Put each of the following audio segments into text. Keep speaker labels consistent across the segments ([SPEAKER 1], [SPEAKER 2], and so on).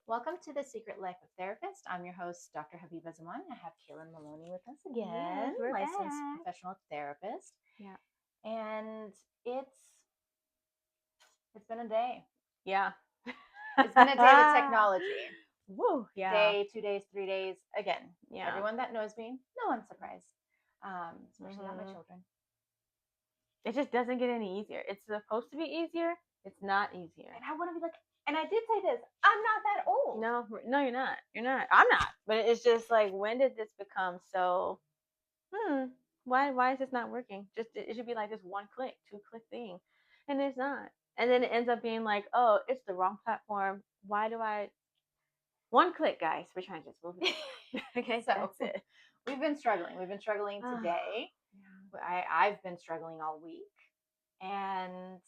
[SPEAKER 1] Welcome to the Secret Life of Therapist. I'm your host, Dr. Habiba Zaman. I have Kaylan Maloney with us again,
[SPEAKER 2] Yes, we're
[SPEAKER 1] licensed
[SPEAKER 2] back.
[SPEAKER 1] professional therapist.
[SPEAKER 2] Yeah.
[SPEAKER 1] And it's been a day.
[SPEAKER 2] Yeah.
[SPEAKER 1] It's been a day with technology.
[SPEAKER 2] Woo. Yeah.
[SPEAKER 1] Day, 2 days, 3 days. Again,
[SPEAKER 2] Yeah.
[SPEAKER 1] everyone that knows me, no one's surprised. Especially not my children.
[SPEAKER 2] It just doesn't get any easier. It's supposed to be easier. It's not easier.
[SPEAKER 1] And I want to be like, and I did say this, I'm not that old.
[SPEAKER 2] No, you're not. You're not. I'm not. But it's just like, when did this become so? Why is this not working? Just it should be like this 1 click, 2 click thing, and it's not. And then it ends up being like, oh, it's the wrong platform. Why do I? 1 click, guys. We're trying to just move it. Okay, so that's it.
[SPEAKER 1] We've been struggling. We've been struggling today. I've been struggling all week, and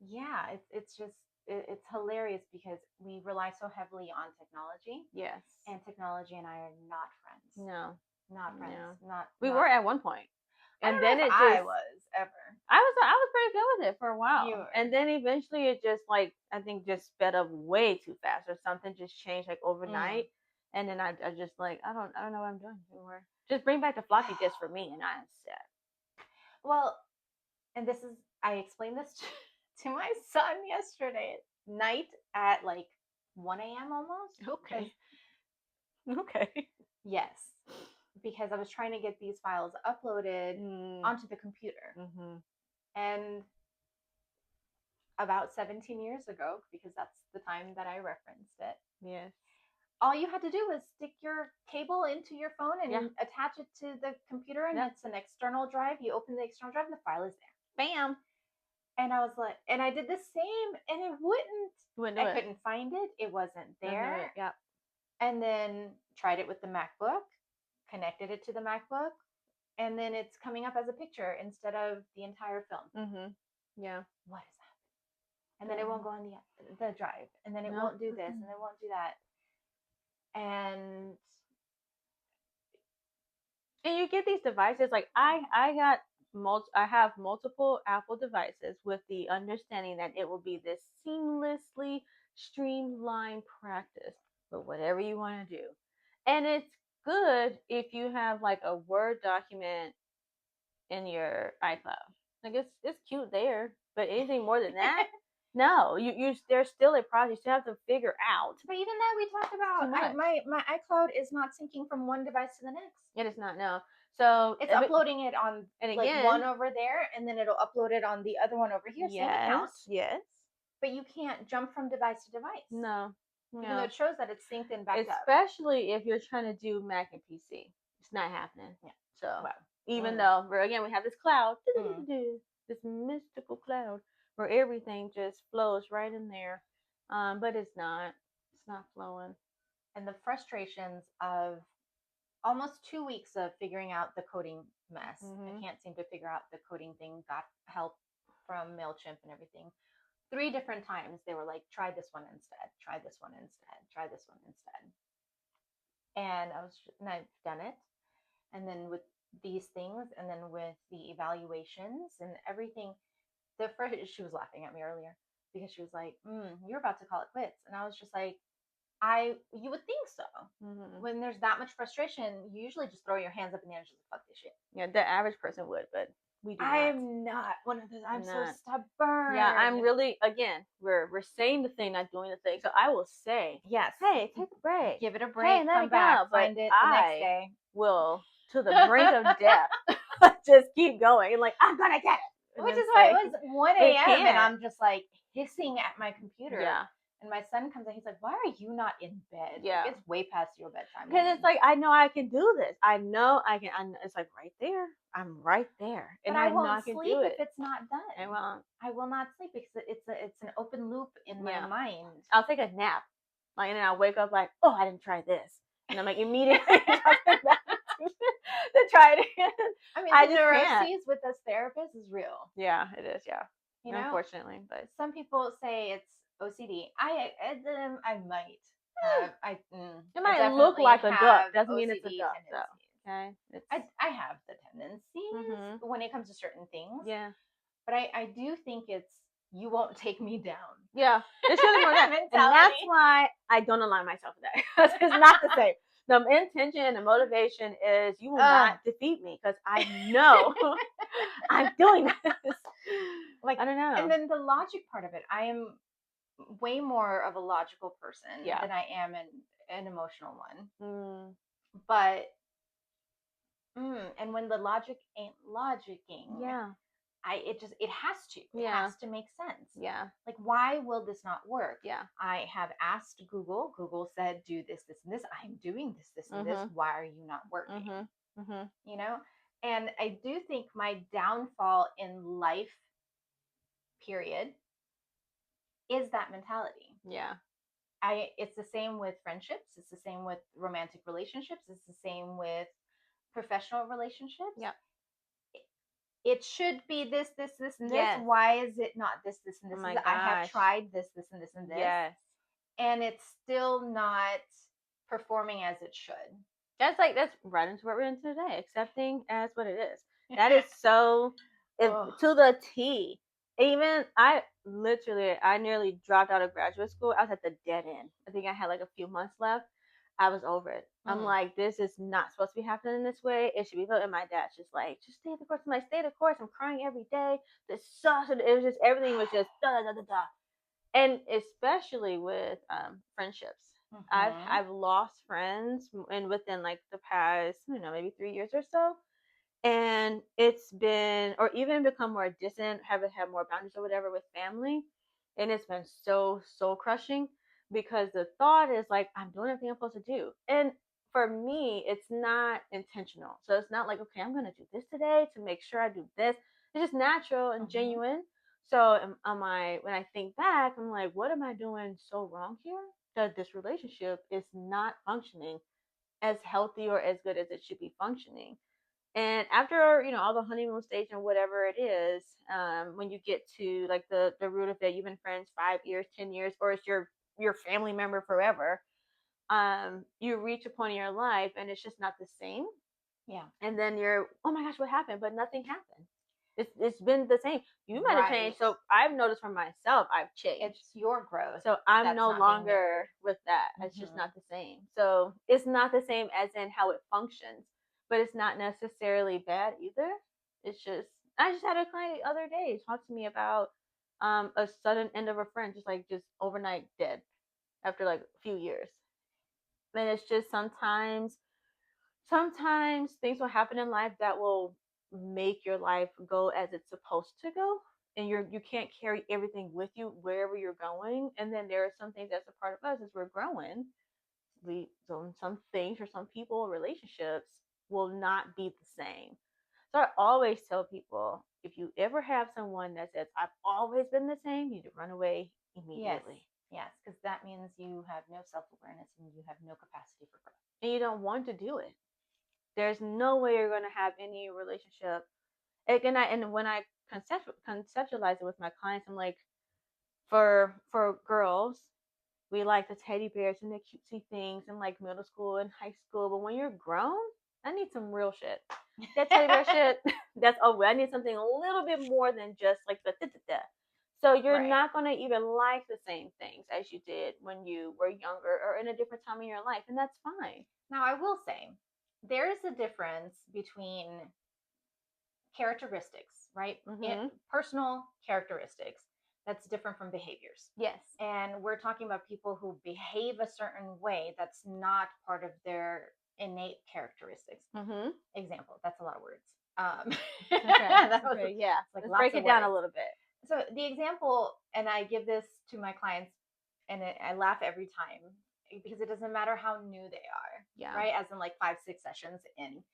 [SPEAKER 1] yeah, it's just it's hilarious because we rely so heavily on technology.
[SPEAKER 2] Yes.
[SPEAKER 1] And technology and I are not friends.
[SPEAKER 2] No.
[SPEAKER 1] Not friends.
[SPEAKER 2] No.
[SPEAKER 1] Not.
[SPEAKER 2] We were at one point.
[SPEAKER 1] And then I was ever.
[SPEAKER 2] I was pretty good with it for a while.
[SPEAKER 1] You were.
[SPEAKER 2] And then eventually it just like I think just sped up way too fast, or something just changed like overnight. And then I just like I don't know what I'm doing anymore. Just bring back the floppy disk for me, and I'm set.
[SPEAKER 1] Well, and this is I explained this to my son yesterday night at like 1 a.m. almost.
[SPEAKER 2] Okay. Okay.
[SPEAKER 1] Yes, because I was trying to get these files uploaded onto the computer. And about 17 years ago, because that's the time that I referenced it.
[SPEAKER 2] Yes.
[SPEAKER 1] All you had to do was stick your cable into your phone and attach it to the computer, and it's an external drive. You open the external drive and the file is there.
[SPEAKER 2] Bam.
[SPEAKER 1] And I was like, and I did the same, and it wouldn't. I couldn't find it. It wasn't there.
[SPEAKER 2] Yep.
[SPEAKER 1] And then tried it with the MacBook, connected it to the MacBook, and then it's coming up as a picture instead of the entire film.
[SPEAKER 2] Yeah.
[SPEAKER 1] What is that? And then it won't go on the drive, and then it won't do this, and it won't do that. And
[SPEAKER 2] you get these devices like I have multiple Apple devices with the understanding that it will be this seamlessly streamlined practice for whatever you want to do. And it's good if you have like a Word document in your iCloud. Like it's cute there, but anything more than that, no. You there's still a process you still have to figure out.
[SPEAKER 1] But even that we talked about, my iCloud is not syncing from one device to the next.
[SPEAKER 2] It is not, no. So
[SPEAKER 1] it's uploading it on and like again, one over there, and then it'll upload it on the other one over here.
[SPEAKER 2] Yes,
[SPEAKER 1] same account.
[SPEAKER 2] Yes.
[SPEAKER 1] But you can't jump from device to device.
[SPEAKER 2] No.
[SPEAKER 1] Even though it shows that it's synced and backed
[SPEAKER 2] up. Especially if you're trying to do Mac and PC. It's not happening. Yeah. So even though again we have this cloud, this mystical cloud where everything just flows right in there. But it's not flowing.
[SPEAKER 1] And the frustrations of almost 2 weeks of figuring out the coding mess. I can't seem to figure out the coding thing. Got help from MailChimp and everything. 3 different times they were like, try this one instead, try this one instead, try this one instead. And I've done it. And then with these things, and then with the evaluations and everything, she was laughing at me earlier because she was like, you're about to call it quits. And I was just like, you would think so. When there's that much frustration, you usually just throw your hands up in the air and just fuck this shit.
[SPEAKER 2] Yeah, the average person would, but we do not.
[SPEAKER 1] I'm not one of those. I'm so stubborn.
[SPEAKER 2] Yeah, I'm really, again, we're saying the thing, not doing the thing. So I will say,
[SPEAKER 1] yes,
[SPEAKER 2] hey, take a break.
[SPEAKER 1] Give it a break. Come back. Find it the next day.
[SPEAKER 2] Will, to the brink of death, just keep going. Like, I'm going to get it.
[SPEAKER 1] Which is why it was 1 a.m. and I'm just like hissing at my computer.
[SPEAKER 2] Yeah.
[SPEAKER 1] And my son comes in, he's like, why are you not in bed?
[SPEAKER 2] Yeah.
[SPEAKER 1] Like, it's way past your bedtime.
[SPEAKER 2] Because it's like, I know I can do this. I know I can. It's like right there. I'm right there.
[SPEAKER 1] And I won't sleep if it's not done. I will not sleep because it's an open loop in my mind.
[SPEAKER 2] I'll take a nap. Like, and then I'll wake up like, oh, I didn't try this. And I'm like, immediately to try it again.
[SPEAKER 1] I mean, the neuroses with us therapists is real.
[SPEAKER 2] Yeah, it is. Yeah.
[SPEAKER 1] You know?
[SPEAKER 2] Unfortunately. But
[SPEAKER 1] some people say it's OCD. I might.
[SPEAKER 2] It might look like a duck. Doesn't mean it's a duck, though. Okay.
[SPEAKER 1] I have the tendencies when it comes to certain things.
[SPEAKER 2] Yeah.
[SPEAKER 1] But I do think it's you won't take me down.
[SPEAKER 2] Yeah, it's really more that, and
[SPEAKER 1] Mentality.
[SPEAKER 2] that's why I don't align myself with that, because it's not the same. The intention and the motivation is you will not defeat me because I know I'm doing this.
[SPEAKER 1] Like,
[SPEAKER 2] I don't know.
[SPEAKER 1] And then the logic part of it, I am way more of a logical person than I am an emotional one. But and when the logic ain't logicking, it has to. It has to make sense.
[SPEAKER 2] Yeah.
[SPEAKER 1] Like, why will this not work?
[SPEAKER 2] Yeah.
[SPEAKER 1] I have asked Google. Google said, do this, this, and this. I'm doing this, this, and this. Why are you not working? You know? And I do think my downfall in life, period, is that mentality.
[SPEAKER 2] Yeah.
[SPEAKER 1] It's the same with friendships. It's the same with romantic relationships. It's the same with professional relationships.
[SPEAKER 2] Yeah.
[SPEAKER 1] It should be this, this, this, and this. Why is it not this, this, and this? I have tried this, this, and this, and this.
[SPEAKER 2] Yes.
[SPEAKER 1] And it's still not performing as it should.
[SPEAKER 2] That's right into what we're into today. Accepting as what it is. That is so to the T. Even I nearly dropped out of graduate school. I was at the dead end. I think I had like a few months left. I was over it. I'm like, this is not supposed to be happening this way. It should be. And my dad's just like, just stay the course. I'm like, stay the course. I'm crying every day. This sucks. It was just, everything was just da da da da. And especially with friendships. I've lost friends, and within like the past, maybe 3 years or so. And it's been, or even become more distant, haven't had more boundaries or whatever with family. And it's been so soul crushing, because the thought is like, I'm doing everything I'm supposed to do. And for me, it's not intentional. So it's not like, okay, I'm going to do this today to make sure I do this. It's just natural and genuine. So when I think back, I'm like, what am I doing so wrong here that this relationship is not functioning as healthy or as good as it should be functioning? And after, all the honeymoon stage and whatever it is, when you get to like the root of it, you've been friends 5 years, 10 years, or it's your family member forever, you reach a point in your life and it's just not the same.
[SPEAKER 1] Yeah.
[SPEAKER 2] And then you're, oh my gosh, what happened? But nothing happened. It's been the same. You might have changed. So I've noticed for myself, I've changed.
[SPEAKER 1] It's your growth.
[SPEAKER 2] So I'm no longer with that. It's just not the same. So it's not the same as in how it functions, but it's not necessarily bad either. It's just, I just had a client the other day talk to me about a sudden end of a friend, just overnight dead after like a few years. And it's just sometimes things will happen in life that will make your life go as it's supposed to go, and you can't carry everything with you wherever you're going. And then there are some things that's a part of us as we're growing. Some things or some people or relationships will not be the same. So I always tell people, if you ever have someone that says, I've always been the same, you need to run away immediately.
[SPEAKER 1] Yes, because that means you have no self-awareness and you have no capacity for growth.
[SPEAKER 2] And you don't want to do it. There's no way you're going to have any relationship. And when I conceptualize it with my clients, I'm like, for girls, we like the teddy bears and the cutesy things in like middle school and high school. But when you're grown, I need some real shit. That teddy bear shit, that's over. I need something a little bit more than just like the da-da-da. So you're not going to even like the same things as you did when you were younger or in a different time in your life. And that's fine.
[SPEAKER 1] Now, I will say, there is a difference between characteristics, right? Personal characteristics. That's different from behaviors.
[SPEAKER 2] Yes.
[SPEAKER 1] And we're talking about people who behave a certain way that's not part of their innate characteristics. Example. That's a lot of words.
[SPEAKER 2] Okay. Yeah. Let's break it down a little bit.
[SPEAKER 1] So the example, and I give this to my clients, and I laugh every time, because it doesn't matter how new they are.
[SPEAKER 2] Yeah.
[SPEAKER 1] Right? As in like 5-6 sessions in.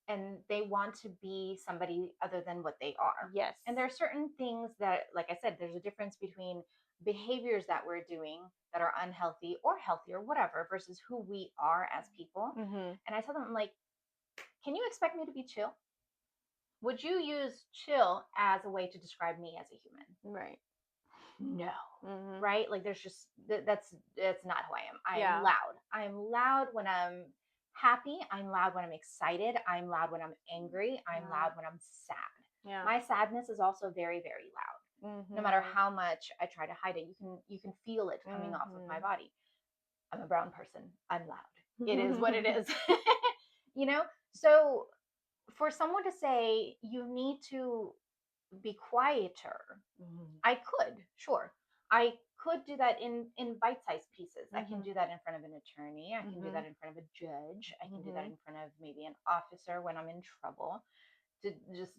[SPEAKER 1] And they want to be somebody other than what they are.
[SPEAKER 2] Yes.
[SPEAKER 1] And there are certain things that, like I said, there's a difference between behaviors that we're doing that are unhealthy or healthy or whatever versus who we are as people. And I tell them, I'm like, can you expect me to be chill? Would you use chill as a way to describe me as a human?
[SPEAKER 2] Right.
[SPEAKER 1] No. Right? Like there's just, that's not who I am. I am loud. I am loud when I'm happy. I'm loud when I'm excited. I'm loud when I'm angry. I'm loud when I'm sad. My sadness is also very, very loud. No matter how much I try to hide it, you can feel it coming off of my body. I'm a brown person. I'm loud. It is what it is. You know? So for someone to say you need to be quieter, I could, sure. I could do that in bite-sized pieces. I can do that in front of an attorney. I can do that in front of a judge. I can do that in front of maybe an officer when I'm in trouble, to just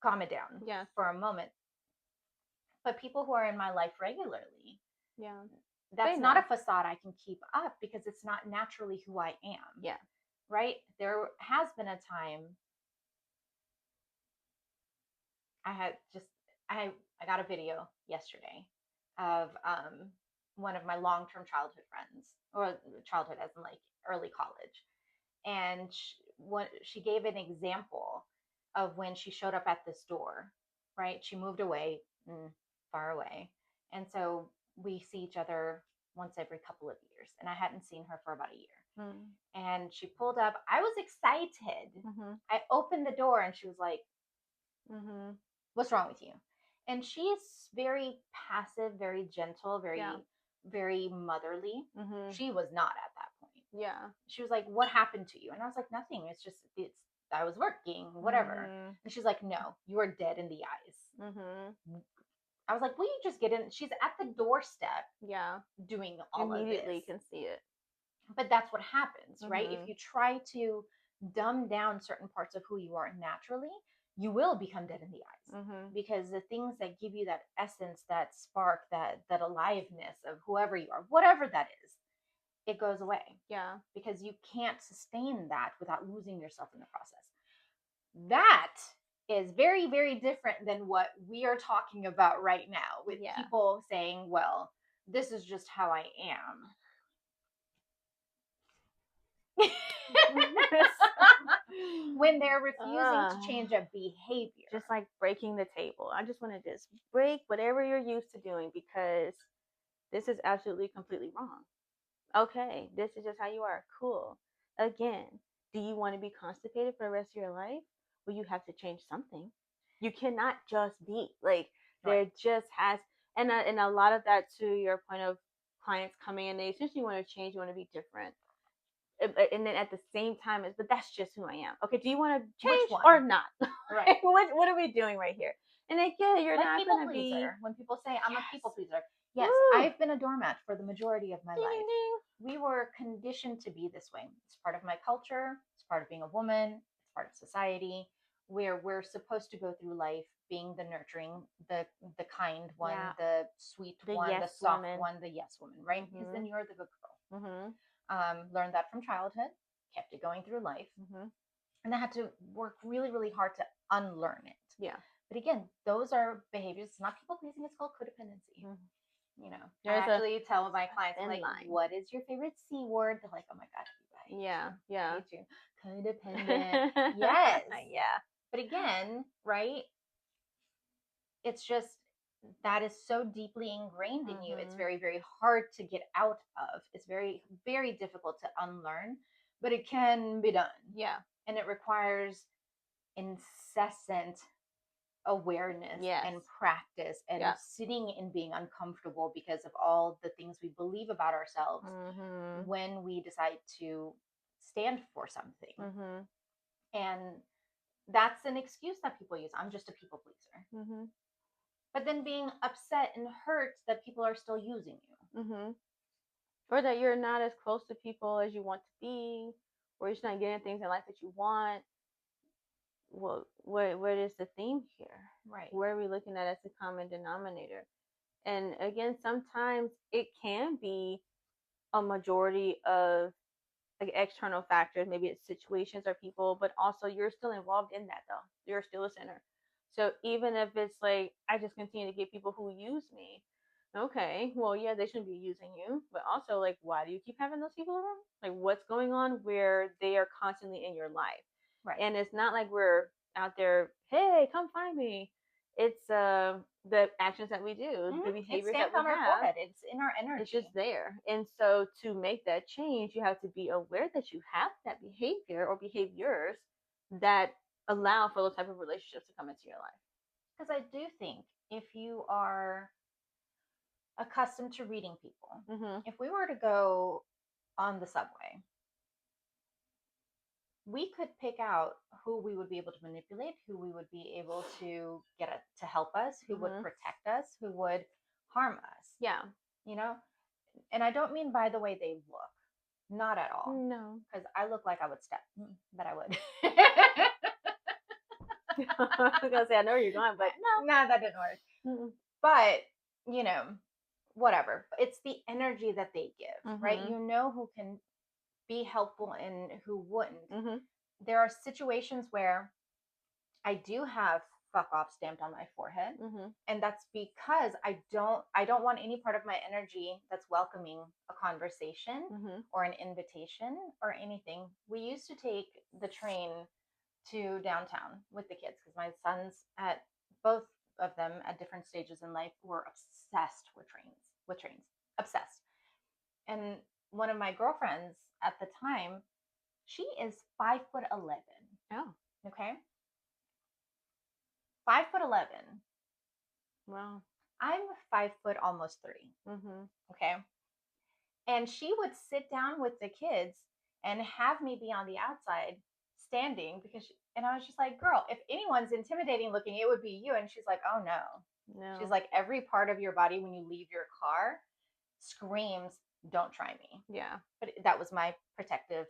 [SPEAKER 1] calm it down for a moment. But people who are in my life regularly, that's not a facade I can keep up, because it's not naturally who I am.
[SPEAKER 2] Yeah.
[SPEAKER 1] Right? There has been a time I got a video yesterday of one of my long-term childhood friends, or childhood as in like early college, and she gave an example of when she showed up at this door. Right, she moved away, far away, and so we see each other once every couple of years, and I hadn't seen her for about a year. And she pulled up. I was excited. I opened the door and she was like, what's wrong with you? And she's very passive, very gentle, very motherly. She was not at that point.
[SPEAKER 2] Yeah.
[SPEAKER 1] She was like, what happened to you? And I was like, nothing. I was working, whatever. And she's like, no, you are dead in the eyes. I was like, will you just get in? She's at the doorstep.
[SPEAKER 2] Yeah.
[SPEAKER 1] Doing all of this.
[SPEAKER 2] Immediately can see it.
[SPEAKER 1] But that's what happens, right? If you try to dumb down certain parts of who you are naturally, you will become dead in the eyes, because the things that give you that essence, that spark, that aliveness of whoever you are, whatever that is, it goes away.
[SPEAKER 2] Yeah.
[SPEAKER 1] Because you can't sustain that without losing yourself in the process. That is very, very different than what we are talking about right now, with people saying, well, this is just how I am. When they're refusing to change a behavior.
[SPEAKER 2] Just like breaking the table. I just want to just break whatever you're used to doing, because this is absolutely completely wrong. Okay, this is just how you are. Cool. Again, do you want to be constipated for the rest of your life? Well, you have to change something. You cannot just be like, there just has, and a lot of that, to your point of clients coming in, they essentially want to change, you want to be different. And then at the same time, but that's just who I am. Okay, do you want to change or not?
[SPEAKER 1] Right.
[SPEAKER 2] What are we doing right here? And like, yeah, you're
[SPEAKER 1] like
[SPEAKER 2] not
[SPEAKER 1] people
[SPEAKER 2] going to be.
[SPEAKER 1] When people say I'm a people pleaser, yes, I've been a doormat for the majority of my life. We were conditioned to be this way. It's part of my culture. It's part of being a woman. It's part of society, where we're supposed to go through life being the nurturing, the kind one, the sweet one, the soft one, the yes woman, right? Because then you're the good girl. Learned that from childhood, kept it going through life, and I had to work really, really hard to unlearn it.
[SPEAKER 2] Yeah.
[SPEAKER 1] But again, those are behaviors. It's not people pleasing. It's called codependency. You know, I actually tell my clients, like, what is your favorite C word? They're like, oh my God, you guys.
[SPEAKER 2] Yeah.
[SPEAKER 1] Me too. Codependent. Yes.
[SPEAKER 2] Yeah.
[SPEAKER 1] But again, right? It's just, that is so deeply ingrained in you. It's very, very hard to get out of. It's very, very difficult to unlearn, but it can be done.
[SPEAKER 2] Yeah.
[SPEAKER 1] And it requires incessant awareness and practice, and sitting and being uncomfortable because of all the things we believe about ourselves when we decide to stand for something. And that's an excuse that people use. I'm just a people pleaser. But then being upset and hurt that people are still using you.
[SPEAKER 2] Or that you're not as close to people as you want to be, or you're just not getting things in life that you want. Well, what is the theme here?
[SPEAKER 1] Right.
[SPEAKER 2] Where are we looking at as a common denominator? And again, sometimes it can be a majority of like external factors. Maybe it's situations or people, but also you're still involved in that though. You're still a sinner. So even if it's like, I just continue to get people who use me. Okay, well, yeah, they shouldn't be using you, but also like, why do you keep having those people around? Like, what's going on where they are constantly in your life?
[SPEAKER 1] Right.
[SPEAKER 2] And it's not like we're out there, hey, come find me. It's the actions that we do, the behaviors that we
[SPEAKER 1] on our
[SPEAKER 2] have.
[SPEAKER 1] forehead. It's in our energy.
[SPEAKER 2] It's just there. And so to make that change, you have to be aware that you have that behavior or behaviors that allow for those type of relationships to come into your life.
[SPEAKER 1] Because I do think if you are accustomed to reading people,
[SPEAKER 2] Mm-hmm.
[SPEAKER 1] if we were to go on the subway, we could pick out who we would be able to manipulate, who we would be able to to help us, who would protect us, who would harm us.
[SPEAKER 2] Yeah.
[SPEAKER 1] You know? And I don't mean by the way they look. Not at all.
[SPEAKER 2] No.
[SPEAKER 1] Because I look like I would step, but I would.
[SPEAKER 2] I was gonna say I know where you're going, but no.
[SPEAKER 1] No, that didn't work. Mm-mm. But, you know, whatever. It's the energy that they give, right? You know who can be helpful and who wouldn't. There are situations where I do have fuck off stamped on my forehead, and that's because I don't want any part of my energy that's welcoming a conversation or an invitation or anything. We used to take the train to downtown with the kids because my sons, at both of them at different stages in life, were obsessed with trains, obsessed. And one of my girlfriends at the time, she is 5'11".
[SPEAKER 2] Oh,
[SPEAKER 1] okay, 5'11".
[SPEAKER 2] wow.
[SPEAKER 1] I'm 5 foot almost 3. Okay, and she would sit down with the kids and have me be on the outside standing and I was just like, girl, if anyone's intimidating looking, it would be you. And she's like, oh no. She's like, every part of your body when you leave your car screams, don't try me.
[SPEAKER 2] Yeah.
[SPEAKER 1] But that was my protective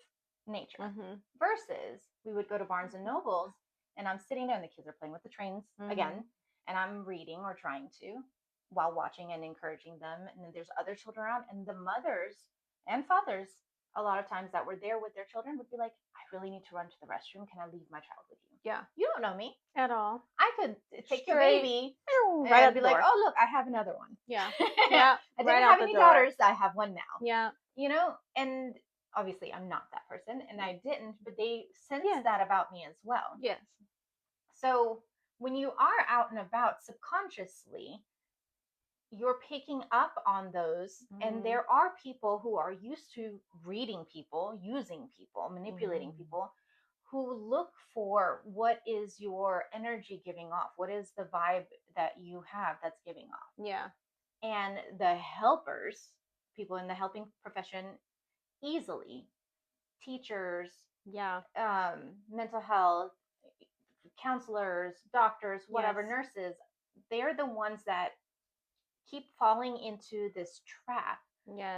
[SPEAKER 1] nature. Versus we would go to Barnes and Nobles and I'm sitting there and the kids are playing with the trains again, and I'm reading or trying to while watching and encouraging them. And then there's other children around, and the mothers and fathers, a lot of times that were there with their children, would be like, I really need to run to the restroom. Can I leave my child with you?
[SPEAKER 2] Yeah.
[SPEAKER 1] You don't know me
[SPEAKER 2] at all.
[SPEAKER 1] I could take your baby
[SPEAKER 2] right
[SPEAKER 1] and be like, oh, look, I have another one.
[SPEAKER 2] Yeah. Yeah.
[SPEAKER 1] I didn't have any daughters. I have one now.
[SPEAKER 2] Yeah.
[SPEAKER 1] You know, and obviously I'm not that person and I didn't, but they sense that about me as well.
[SPEAKER 2] Yes.
[SPEAKER 1] So when you are out and about subconsciously, you're picking up on those. And there are people who are used to reading people, using people, manipulating people, who look for what is your energy giving off? What is the vibe that you have that's giving off?
[SPEAKER 2] Yeah.
[SPEAKER 1] And the helpers, people in the helping profession, easily, teachers, mental health, counselors, doctors, whatever, nurses, they're the ones that keep falling into this trap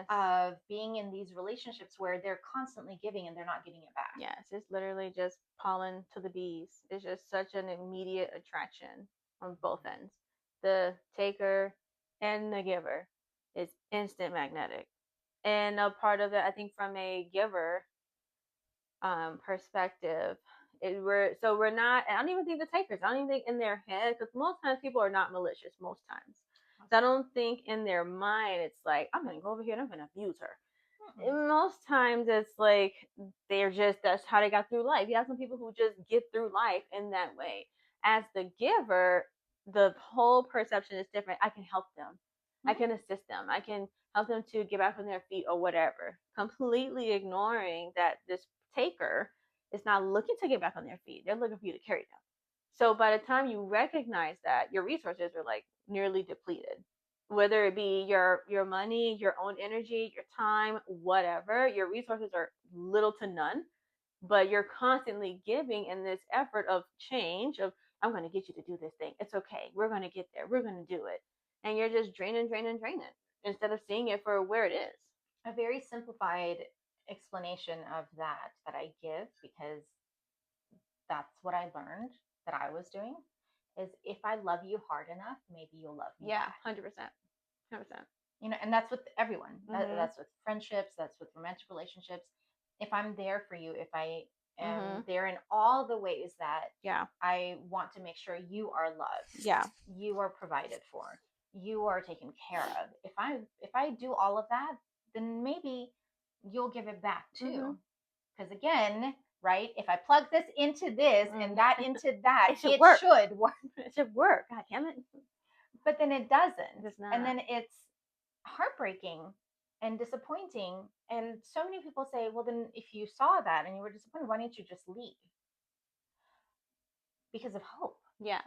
[SPEAKER 1] of being in these relationships where they're constantly giving and they're not getting it back.
[SPEAKER 2] Yes, it's literally just pollen to the bees. It's just such an immediate attraction on both ends. The taker and the giver is instant magnetic. And a part of it, I think, from a giver perspective, we're not. I don't even think the takers. I don't even think in their head, because most times people are not malicious. Most times, so I don't think in their mind it's like, I'm gonna go over here and I'm gonna abuse her. Most times it's like that's how they got through life. You have some people who just get through life in that way. As the giver, the whole perception is different. I can help them. I can assist them. I can help them to get back on their feet or whatever. Completely ignoring that this taker is not looking to get back on their feet. They're looking for you to carry them. So by the time you recognize that, your resources are like nearly depleted. Whether it be your money, your own energy, your time, whatever, your resources are little to none, but you're constantly giving in this effort of change of, I'm going to get you to do this thing. It's okay. We're going to get there. We're going to do it. And you're just draining instead of seeing it for where it is.
[SPEAKER 1] A very simplified explanation of that I give, because that's what I learned that I was doing, is if I love you hard enough, maybe you'll love me.
[SPEAKER 2] Yeah, 100%.
[SPEAKER 1] You know, and that's with everyone. That's with friendships, that's with romantic relationships. If I'm there for you, if I am there in all the ways that I want to make sure you are loved, you are provided for, you are taken care of. If I do all of that, then maybe you'll give it back too. Because again, right, if I plug this into this and that into that, it should work.
[SPEAKER 2] It should work. God damn it.
[SPEAKER 1] But then it doesn't.
[SPEAKER 2] It's not.
[SPEAKER 1] And then it's heartbreaking and disappointing. And so many people say, well, then if you saw that and you were disappointed, why didn't you just leave? Because of hope.
[SPEAKER 2] Yeah.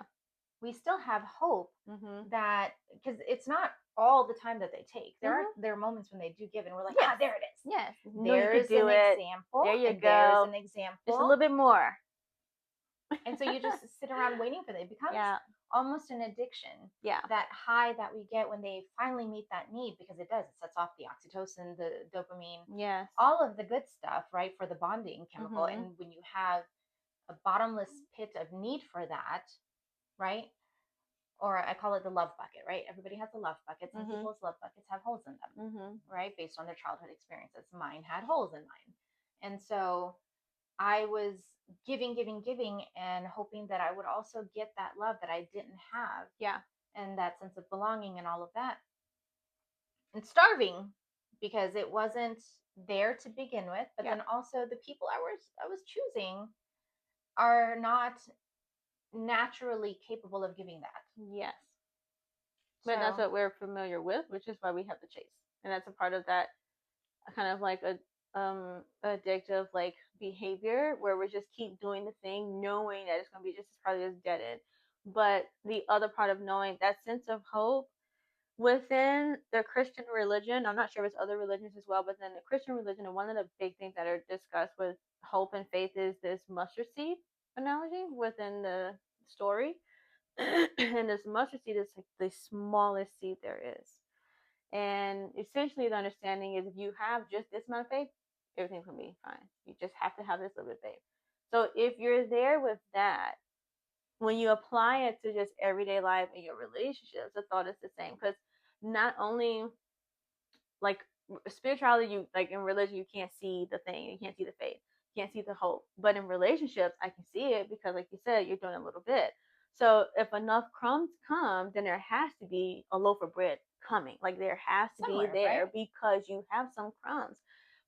[SPEAKER 1] we still have hope
[SPEAKER 2] Mm-hmm.
[SPEAKER 1] that, because it's not all the time that they take.
[SPEAKER 2] Mm-hmm.
[SPEAKER 1] There are moments when they do give, and we're like,
[SPEAKER 2] Yes.
[SPEAKER 1] there it is.
[SPEAKER 2] Yes. No, you could
[SPEAKER 1] There's
[SPEAKER 2] do
[SPEAKER 1] an
[SPEAKER 2] it.
[SPEAKER 1] example,
[SPEAKER 2] There you
[SPEAKER 1] and there's an
[SPEAKER 2] go. Just a
[SPEAKER 1] example.
[SPEAKER 2] little bit more.
[SPEAKER 1] And so you just sit around waiting for them. It becomes
[SPEAKER 2] Yeah.
[SPEAKER 1] almost an addiction.
[SPEAKER 2] Yeah.
[SPEAKER 1] That high that we get when they finally meet that need, because it does. It sets off the oxytocin, the dopamine,
[SPEAKER 2] Yes.
[SPEAKER 1] all of the good stuff, right, for the bonding chemical.
[SPEAKER 2] Mm-hmm.
[SPEAKER 1] And when you have a bottomless pit of need for that, right? Or I call it the love bucket, right? Everybody has a love bucket. Some
[SPEAKER 2] Mm-hmm.
[SPEAKER 1] people's love buckets have holes in them,
[SPEAKER 2] Mm-hmm.
[SPEAKER 1] right? Based on their childhood experiences. Mine had holes in mine. And so I was giving, giving, giving, and hoping that I would also get that love that I didn't have.
[SPEAKER 2] Yeah.
[SPEAKER 1] And that sense of belonging and all of that. And starving because it wasn't there to begin with. But
[SPEAKER 2] Yeah.
[SPEAKER 1] then also the people I was choosing are not naturally capable of giving that.
[SPEAKER 2] Yes. But that's
[SPEAKER 1] So
[SPEAKER 2] what we're familiar with, which is why we have the chase. And that's a part of that kind of like a addictive like behavior where we just keep doing the thing knowing that it's going to be just as probably as dead end. But the other part of knowing that sense of hope within the Christian religion, I'm not sure if it's other religions as well, but then the Christian religion, and one of the big things that are discussed with hope and faith is this mustard seed analogy within the story. And this mustard seed is like the smallest seed there is. And essentially, the understanding is if you have just this amount of faith, everything's gonna be fine. You just have to have this little bit of faith. So if you're there with that, when you apply it to just everyday life and your relationships, the thought is the same. Because not only like spirituality, you like in religion, you can't see the thing, you can't see the faith, you can't see the hope. But in relationships, I can see it because, like you said, you're doing a little bit. So if enough crumbs come, then there has to be a loaf of bread coming. Like there has to be
[SPEAKER 1] somewhere,
[SPEAKER 2] there
[SPEAKER 1] right?
[SPEAKER 2] because you have some crumbs.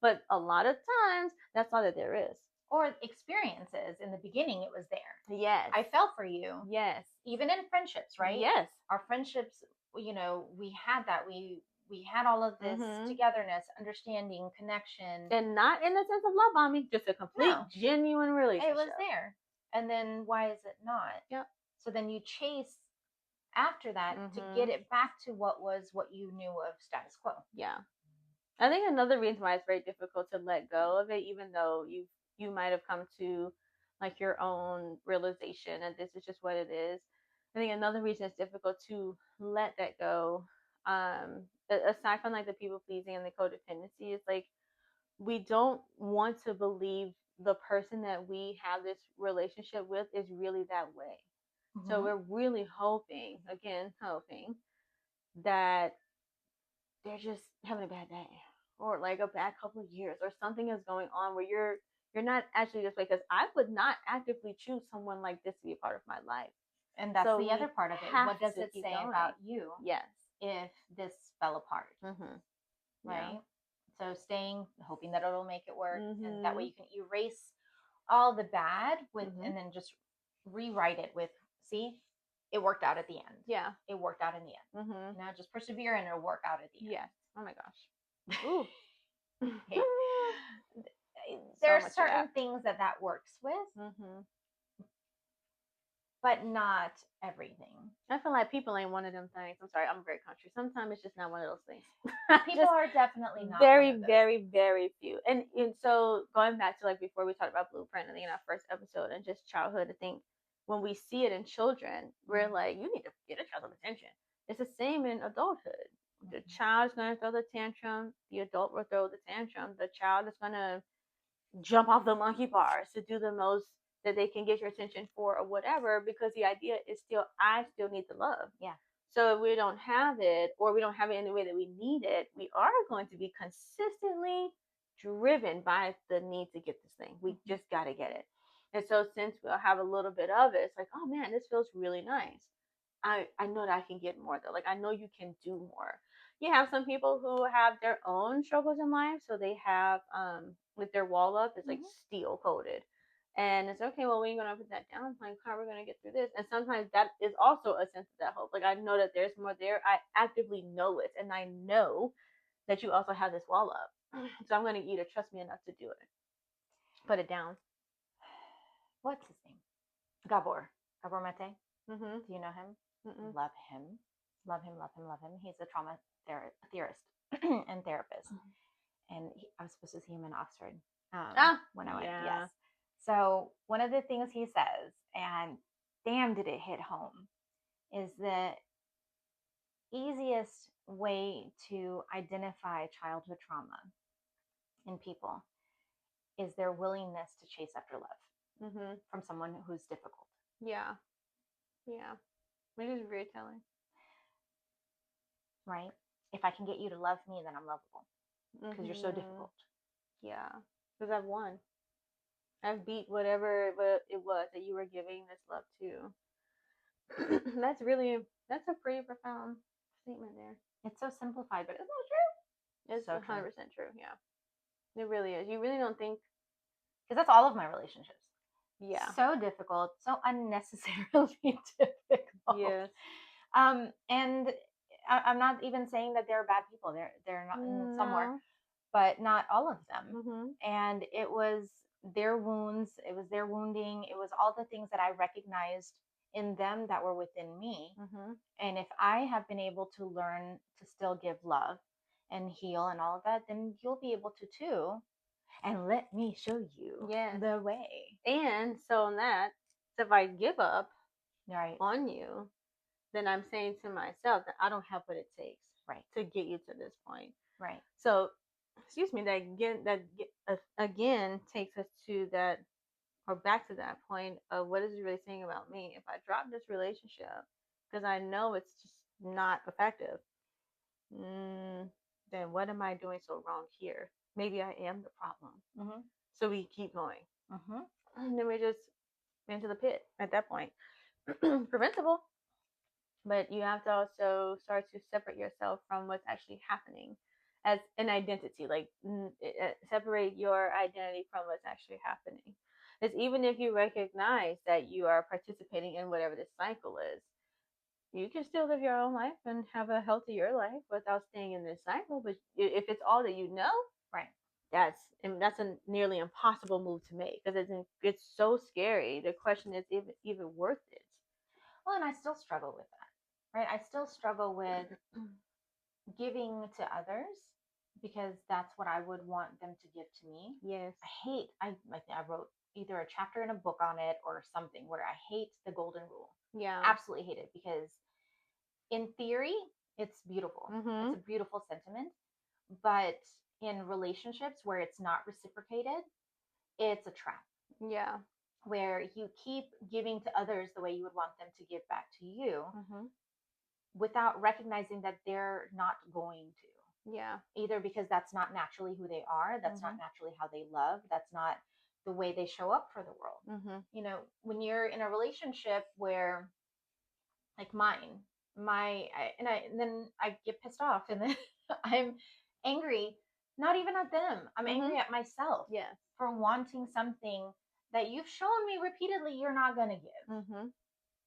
[SPEAKER 2] But a lot of times, that's all that there is.
[SPEAKER 1] Or experiences. In the beginning, it was there.
[SPEAKER 2] Yes.
[SPEAKER 1] I felt for you.
[SPEAKER 2] Yes.
[SPEAKER 1] Even in friendships, right?
[SPEAKER 2] Yes.
[SPEAKER 1] Our friendships, we had that. We had all of this togetherness, understanding, connection.
[SPEAKER 2] And not in the sense of love bombing, just a complete, genuine relationship.
[SPEAKER 1] It was there. And then why is it not?
[SPEAKER 2] Yep.
[SPEAKER 1] So then you chase after that to get it back to what you knew of status quo.
[SPEAKER 2] Yeah. I think another reason why it's very difficult to let go of it, even though you might have come to like your own realization and this is just what it is. I think another reason it's difficult to let that go, aside from like the people pleasing and the codependency, is like we don't want to believe the person that we have this relationship with is really that way. Mm-hmm. So we're really hoping that they're just having a bad day or like a bad couple of years or something is going on where you're not actually this way, because I would not actively choose someone like this to be a part of my life.
[SPEAKER 1] And that's the other part of it. What does it say about you?
[SPEAKER 2] Yes.
[SPEAKER 1] If this fell apart, right? So hoping that it'll make it work, and that way you can erase all the bad with, and then just rewrite it with, see, it worked out at the end.
[SPEAKER 2] Yeah,
[SPEAKER 1] it worked out in the end. Now just persevere and it'll work out at the end.
[SPEAKER 2] Yeah. Oh my gosh. Ooh.
[SPEAKER 1] Okay. There are certain things that works with, but not everything.
[SPEAKER 2] I feel like people ain't one of them things. I'm sorry, I'm very country. Sometimes it's just not one of those things.
[SPEAKER 1] People are definitely not
[SPEAKER 2] very, very, very few. And so going back to like before we talked about blueprint, I think in our first episode and just childhood, I think when we see it in children, we're like, you need to get a child's attention. It's the same in adulthood. The child's gonna throw the tantrum, the adult will throw the tantrum, the child is gonna jump off the monkey bars to do the most that they can get your attention for or whatever, because the idea is still, I still need the love.
[SPEAKER 1] Yeah.
[SPEAKER 2] So if we don't have it, or we don't have it in the way that we need it, we are going to be consistently driven by the need to get this thing. We just got to get it. And so since we'll have a little bit of it, it's like, oh man, this feels really nice. I know that I can get more though. Like I know you can do more. You have some people who have their own struggles in life, so they have with their wall up is like steel coated, and it's okay. Well, we ain't gonna put that down. Like how are we gonna get through this? And sometimes that is also a sense of that hope. Like I know that there's more there. I actively know it, and I know that you also have this wall up. So I'm gonna either trust me enough to do it, put it down.
[SPEAKER 1] What's his name? Gabor Mate.
[SPEAKER 2] Mm-hmm.
[SPEAKER 1] Do you know him?
[SPEAKER 2] Mm-mm.
[SPEAKER 1] Love him. Love him, love him, love him. He's a trauma theorist and therapist. And I was supposed to see him in Oxford when I went.
[SPEAKER 2] Yeah.
[SPEAKER 1] Yes. So one of the things he says, and damn, did it hit home, is the easiest way to identify childhood trauma in people is their willingness to chase after love from someone who's difficult.
[SPEAKER 2] Yeah. Yeah. Which is very telling.
[SPEAKER 1] Right? If I can get you to love me, then I'm lovable because you're so difficult.
[SPEAKER 2] Yeah. Because I've won. I've beat whatever it was that you were giving this love to. That's a pretty profound statement there.
[SPEAKER 1] It's so simplified, but it's not true.
[SPEAKER 2] It's so 100% true. Yeah. It really is. You really don't think.
[SPEAKER 1] Because that's all of my relationships.
[SPEAKER 2] Yeah.
[SPEAKER 1] So difficult, so unnecessarily difficult.
[SPEAKER 2] Yes.
[SPEAKER 1] And I'm not even saying that they're bad people. They're not somewhere, but not all of them. And it was their wounds. It was their wounding. It was all the things that I recognized in them that were within me. And if I have been able to learn to still give love and heal and all of that, then you'll be able to too. And let me show you the way.
[SPEAKER 2] And so on that, so if I give up on you, then I'm saying to myself that I don't have what it takes to get you to this point.
[SPEAKER 1] Right.
[SPEAKER 2] So, excuse me, that again takes us to that, or back to that point of what is it really saying about me? If I drop this relationship because I know it's just not effective, then what am I doing so wrong here? Maybe I am the problem. So we keep going. And then we just into the pit at that point. Preventable. But you have to also start to separate yourself from what's actually happening as an identity. Like separate your identity from what's actually happening. Because even if you recognize that you are participating in whatever this cycle is, you can still live your own life and have a healthier life without staying in this cycle. But if it's all that you know, that's a nearly impossible move to make because it's so scary. The question is if it's even worth it.
[SPEAKER 1] Well, and I still struggle with that, right? I still struggle with giving to others because that's what I would want them to give to me.
[SPEAKER 2] Yes.
[SPEAKER 1] I wrote either a chapter in a book on it or something where I hate the golden rule.
[SPEAKER 2] Yeah.
[SPEAKER 1] Absolutely hate it because in theory, it's beautiful. It's a beautiful sentiment. But in relationships where it's not reciprocated, it's a trap.
[SPEAKER 2] Yeah.
[SPEAKER 1] Where you keep giving to others the way you would want them to give back to you without recognizing that they're not going to.
[SPEAKER 2] Yeah.
[SPEAKER 1] Either because that's not naturally who they are, that's not naturally how they love, that's not the way they show up for the world. You know, when you're in a relationship where, like mine, and then I get pissed off and then I'm angry, not even at them. I'm angry at myself for wanting something that you've shown me repeatedly you're not going to give.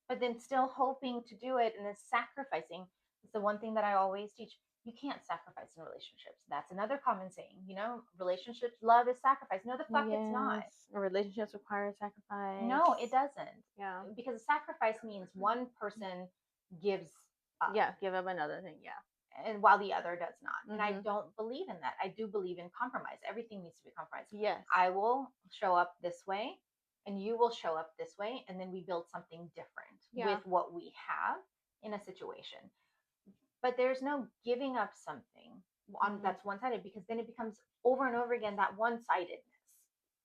[SPEAKER 1] But then still hoping to do it and then sacrificing. It's the one thing that I always teach. You can't sacrifice in relationships. That's another common saying. You know, relationships, love is sacrifice. No, the fuck it's not.
[SPEAKER 2] Relationships require sacrifice.
[SPEAKER 1] No, it doesn't.
[SPEAKER 2] Yeah.
[SPEAKER 1] Because sacrifice means one person gives up.
[SPEAKER 2] Yeah, give up another thing. Yeah.
[SPEAKER 1] And while the other does not. And I don't believe in that. I do believe in compromise. Everything needs to be compromised.
[SPEAKER 2] Yes.
[SPEAKER 1] I will show up this way and you will show up this way. And then we build something different with what we have in a situation. But there's no giving up something that's one-sided because then it becomes over and over again that one-sidedness.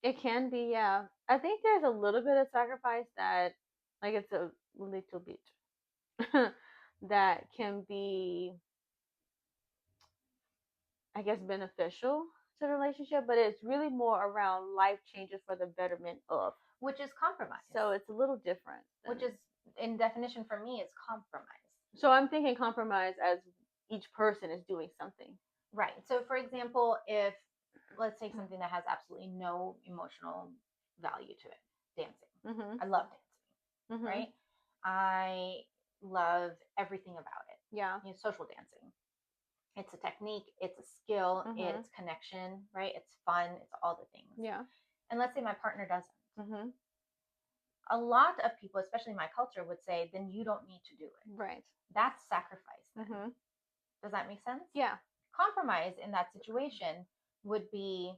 [SPEAKER 2] It can be, yeah. I think there's a little bit of sacrifice that, like it's a little bit, that can be, I guess, beneficial to the relationship, but it's really more around life changes for the betterment of.
[SPEAKER 1] Which is compromise.
[SPEAKER 2] So it's a little different.
[SPEAKER 1] Which is, in definition for me, is compromise.
[SPEAKER 2] So I'm thinking compromise as each person is doing something.
[SPEAKER 1] Right. So for example, if, let's take something that has absolutely no emotional value to it, dancing. I love dancing, right? I love everything about it.
[SPEAKER 2] Yeah.
[SPEAKER 1] You know, social dancing. It's a technique, it's a skill, it's connection, right? It's fun, it's all the things.
[SPEAKER 2] Yeah.
[SPEAKER 1] And let's say my partner doesn't. a lot of people, especially my culture, would say, then you don't need to do it.
[SPEAKER 2] Right.
[SPEAKER 1] That's sacrifice. Does that make sense?
[SPEAKER 2] Yeah.
[SPEAKER 1] Compromise in that situation would be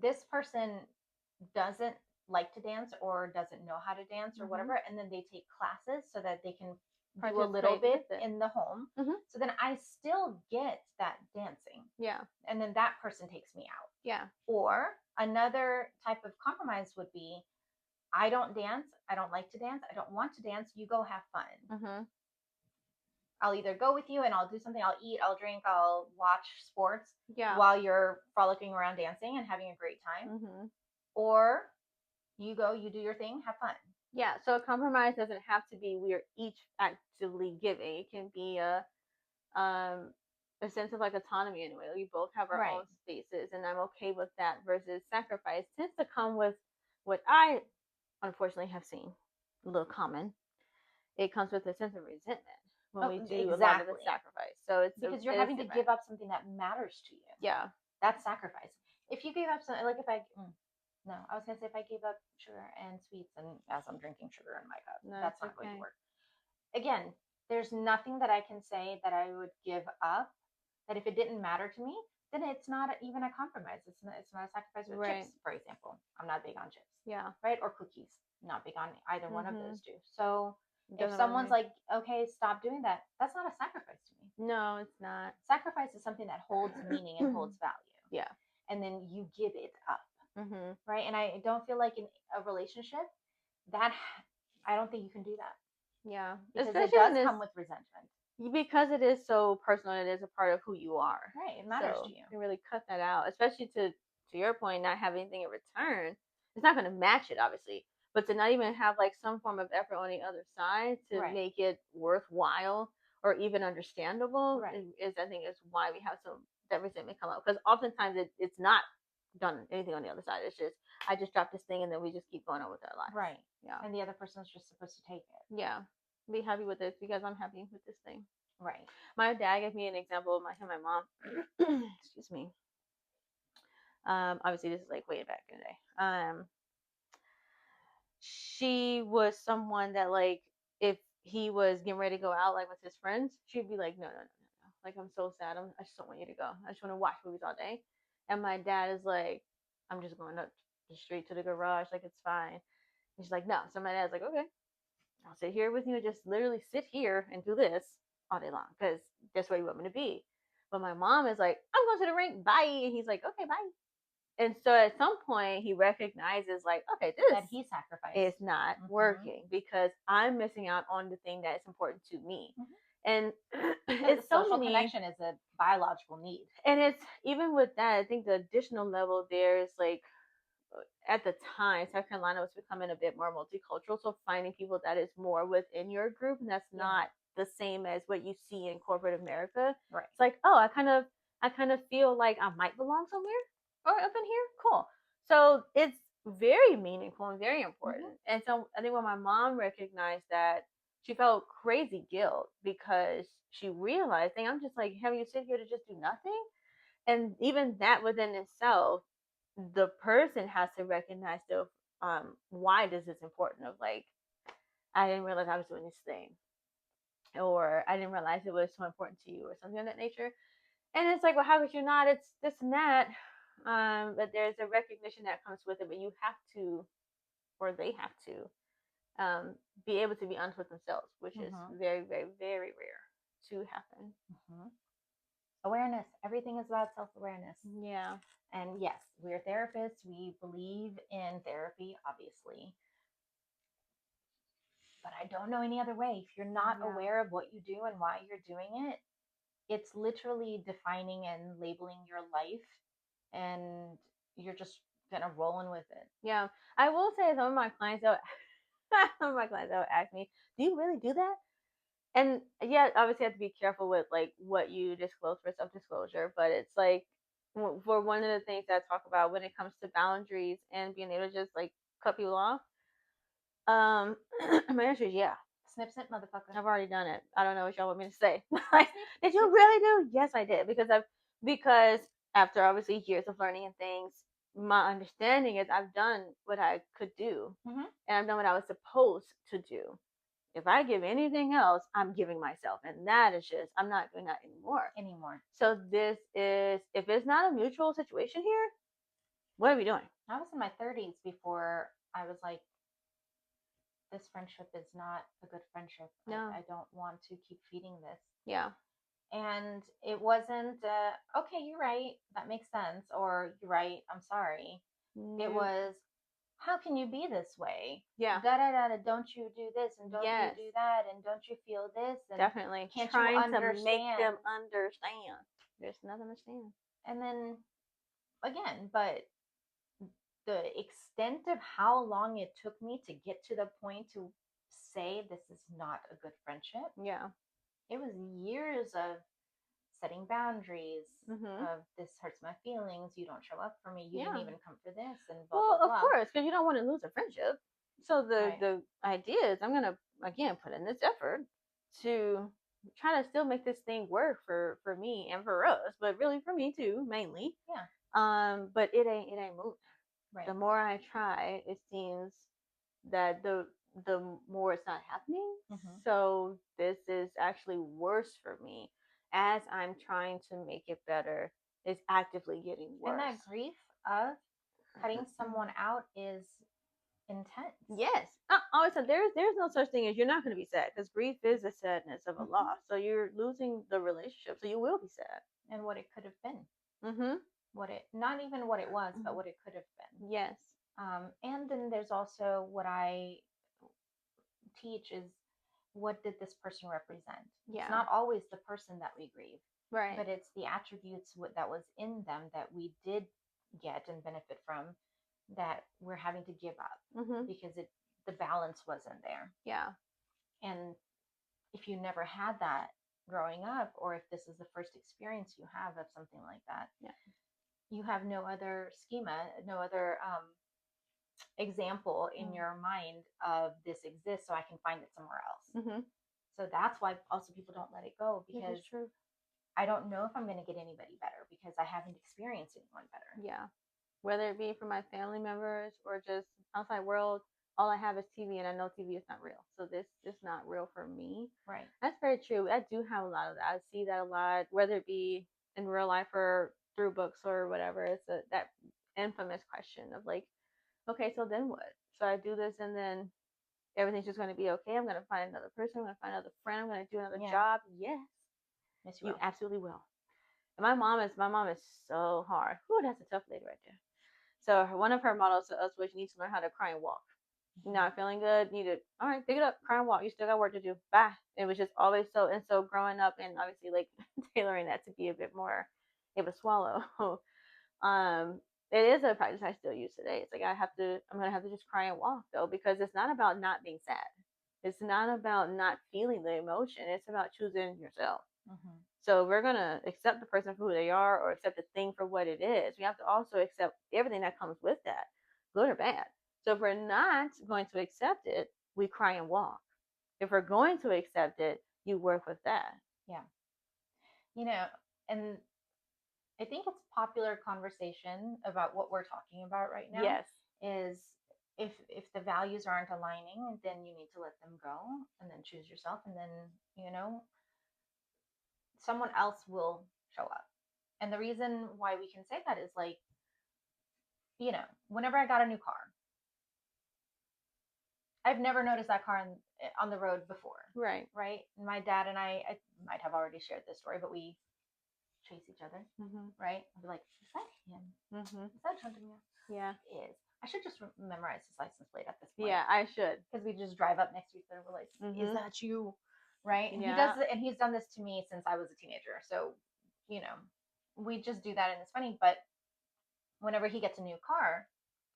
[SPEAKER 1] this person doesn't like to dance or doesn't know how to dance or whatever, and then they take classes so that they can do a little bit in the home. So then I still get that dancing.
[SPEAKER 2] Yeah.
[SPEAKER 1] And then that person takes me out.
[SPEAKER 2] Yeah.
[SPEAKER 1] Or another type of compromise would be, I don't dance. I don't like to dance. I don't want to dance. You go have fun. I'll either go with you and I'll do something. I'll eat, I'll drink, I'll watch sports while you're frolicking around dancing and having a great time. Or you go, you do your thing, have fun.
[SPEAKER 2] Yeah. So a compromise doesn't have to be we're each actively giving. It can be a sense of like autonomy in a way. We both have our own spaces, and I'm okay with that. Versus sacrifice tends to come with what I unfortunately have seen a little common. It comes with a sense of resentment when we do a lot of the sacrifice. So it's
[SPEAKER 1] because you're having to give up something that matters to you.
[SPEAKER 2] Yeah,
[SPEAKER 1] that's sacrifice. If you gave up something, like if I no, I was gonna say if I gave up sugar and sweets, and as I'm drinking sugar in my cup, that's not going to work. Again, there's nothing that I can say that I would give up. That if it didn't matter to me, then it's not even a compromise. It's not a sacrifice with chips, for example. I'm not big on chips.
[SPEAKER 2] Yeah.
[SPEAKER 1] Right? Or cookies. Not big on either one of those two. So if someone's like, okay, stop doing that, that's not a sacrifice to me.
[SPEAKER 2] No, it's not.
[SPEAKER 1] Sacrifice is something that holds meaning and holds value.
[SPEAKER 2] Yeah.
[SPEAKER 1] And then you give it up. Right? And I don't feel like in a relationship that I don't think you can do that.
[SPEAKER 2] Yeah.
[SPEAKER 1] Because it does come with resentment.
[SPEAKER 2] Because it is so personal, it is a part of who you are.
[SPEAKER 1] Right. It matters to you.
[SPEAKER 2] You really cut that out, especially to your point, not have anything in return. It's not going to match it, obviously, but to not even have like some form of effort on the other side to make it worthwhile or even understandable is I think is why we have that resentment come up. Because oftentimes it's not done anything on the other side. It's just I just dropped this thing and then we just keep going on with our lives.
[SPEAKER 1] Right. Yeah. And the other person's just supposed to take it.
[SPEAKER 2] Yeah. Be happy with this because I'm happy with this thing.
[SPEAKER 1] Right.
[SPEAKER 2] My dad gave me an example of my mom. Excuse me. Obviously this is like way back in the day. She was someone that like if he was getting ready to go out like with his friends, she'd be like, no. Like I'm so sad. I just don't want you to go. I just want to watch movies all day. And my dad is like, I'm just going up the street to the garage. Like it's fine. And she's like, no. So my dad's like, okay, I'll sit here with you and just literally sit here and do this all day long because that's where you want me to be. But my mom is like, I'm going to the rink. Bye. And he's like, okay, bye. And so at some point he recognizes like, okay, this
[SPEAKER 1] that he sacrificed
[SPEAKER 2] is not working because I'm missing out on the thing that is important to me. And
[SPEAKER 1] it's social connection is a biological need.
[SPEAKER 2] And it's even with that, I think the additional level there is like at the time, South Carolina was becoming a bit more multicultural. So finding people that is more within your group and that's not the same as what you see in corporate America.
[SPEAKER 1] Right.
[SPEAKER 2] It's like, oh, I kind of feel like I might belong somewhere or up in here. Cool. So it's very meaningful and very important. And so I think when my mom recognized that, she felt crazy guilt because she realized, dang, I'm just like having you sit here to just do nothing. And even that within itself, the person has to recognize the why this is important of like, I didn't realize I was doing this thing. Or I didn't realize it was so important to you or something of that nature. And it's like, well, how could you not? It's this and that. But there's a recognition that comes with it, but you have to, or they have to, be able to be honest with themselves, which is very, very, very rare to happen.
[SPEAKER 1] Awareness. Everything is about self-awareness.
[SPEAKER 2] Yeah.
[SPEAKER 1] And yes, we're therapists. We believe in therapy, obviously. But I don't know any other way. If you're not aware of what you do and why you're doing it, it's literally defining and labeling your life, and you're just kind of rolling with it.
[SPEAKER 2] Yeah. I will say some of my clients will ask me, do you really do that? And yeah, obviously I have to be careful with like what you disclose for self-disclosure, but it's like for one of the things that I talk about when it comes to boundaries and being able to just like cut people off, my answer is yeah.
[SPEAKER 1] Snip, snip, motherfucker.
[SPEAKER 2] I've already done it. I don't know what y'all want me to say. Like, did you really do? Yes, I did. Because after obviously years of learning and things, my understanding is I've done what I could do,
[SPEAKER 1] Mm-hmm.
[SPEAKER 2] and I've done what I was supposed to do. If I give anything else, I'm giving myself, and that is just I'm not doing that anymore. So this is, if it's not a mutual situation here, what are we doing?
[SPEAKER 1] I was in my 30s before I was like, this friendship is not a good friendship.
[SPEAKER 2] No.
[SPEAKER 1] I don't want to keep feeding this.
[SPEAKER 2] Yeah.
[SPEAKER 1] And it wasn't, okay, you're right, that makes sense, or you're right, I'm sorry. It was, how can you be this way?
[SPEAKER 2] Yeah.
[SPEAKER 1] Da da da. Don't you do this, and don't you do that, and don't you feel this? And
[SPEAKER 2] definitely
[SPEAKER 1] can't
[SPEAKER 2] trying
[SPEAKER 1] you understand?
[SPEAKER 2] to make them understand. There's nothing to understand.
[SPEAKER 1] And then again, but the extent of how long it took me to get to the point to say this is not a good friendship.
[SPEAKER 2] Yeah.
[SPEAKER 1] It was years of setting boundaries, of this hurts my feelings, you don't show up for me, you didn't even come for this, and blah, blah, blah.
[SPEAKER 2] Of course, because you don't want to lose a friendship. So the idea is I'm going to, again, put in this effort to try to still make this thing work for me and for us, but really for me too, mainly.
[SPEAKER 1] Yeah.
[SPEAKER 2] But it ain't moving.
[SPEAKER 1] Right.
[SPEAKER 2] The more I try, it seems that the more it's not happening. So this is actually worse for me as I'm trying to make it better. It's actively getting worse.
[SPEAKER 1] And that grief of cutting someone out is intense.
[SPEAKER 2] Yes. Always said there's no such thing as you're not going to be sad, because grief is the sadness of a loss. So you're losing the relationship, so you will be sad.
[SPEAKER 1] And what it could have been. What it, not even what it was, but what it could have been.
[SPEAKER 2] Yes.
[SPEAKER 1] And then there's also what I teach is, what did this person represent? Yeah. It's not always the person that we grieve. Right. But it's the attributes that was in them that we did get and benefit from, that we're having to give up because the balance wasn't there. Yeah. And if you never had that growing up, or if this is the first experience you have of something like that, you have no other schema, no other example in your mind of this exists, so I can find it somewhere else. So that's why also people don't let it go, because I don't know if I'm going to get anybody better because I haven't experienced anyone better. Yeah.
[SPEAKER 2] Whether it be from my family members or just outside world, all I have is TV, and I know TV is not real. So this is not real for me. Right. That's very true. I do have a lot of that. I see that a lot, whether it be in real life or through books or whatever. It's that infamous question of like, okay, so then what? So I do this, and then everything's just going to be okay. I'm going to find another person. I'm going to find another friend. I'm going to do another job. Yes. Yes, you absolutely will. And my mom is so hard. Whew, that's a tough lady right there. So one of her models to us was, you need to learn how to cry and walk. You're not feeling good, need to, all right, pick it up, cry and walk. You still got work to do. Bye. It was just always so, and so growing up and obviously like tailoring that to be a bit more able to swallow. It is a practice I still use today. It's like I'm gonna have to just cry and walk though, because it's not about not being sad. It's not about not feeling the emotion. It's about choosing yourself. So we're going to accept the person for who they are, or accept the thing for what it is. We have to also accept everything that comes with that, good or bad. So if we're not going to accept it, we cry and walk. If we're going to accept it, you work with that.
[SPEAKER 1] Yeah. You know, and I think it's popular conversation about what we're talking about right now. Yes. Is if the values aren't aligning, then you need to let them go and then choose yourself, and then, someone else will show up. And the reason why we can say that is like, whenever I got a new car, I've never noticed that car on the road before. Right. Right. And my dad and I might have already shared this story, but we chase each other. Right. I'll be like, is that him? Is that Antonio? Yeah. It is. I should just memorize his license plate at this point.
[SPEAKER 2] Yeah, I should.
[SPEAKER 1] Because we just drive up next to each other. We're like, is that you? Right. And he's done this to me since I was a teenager. So, we just do that, and it's funny. But whenever he gets a new car,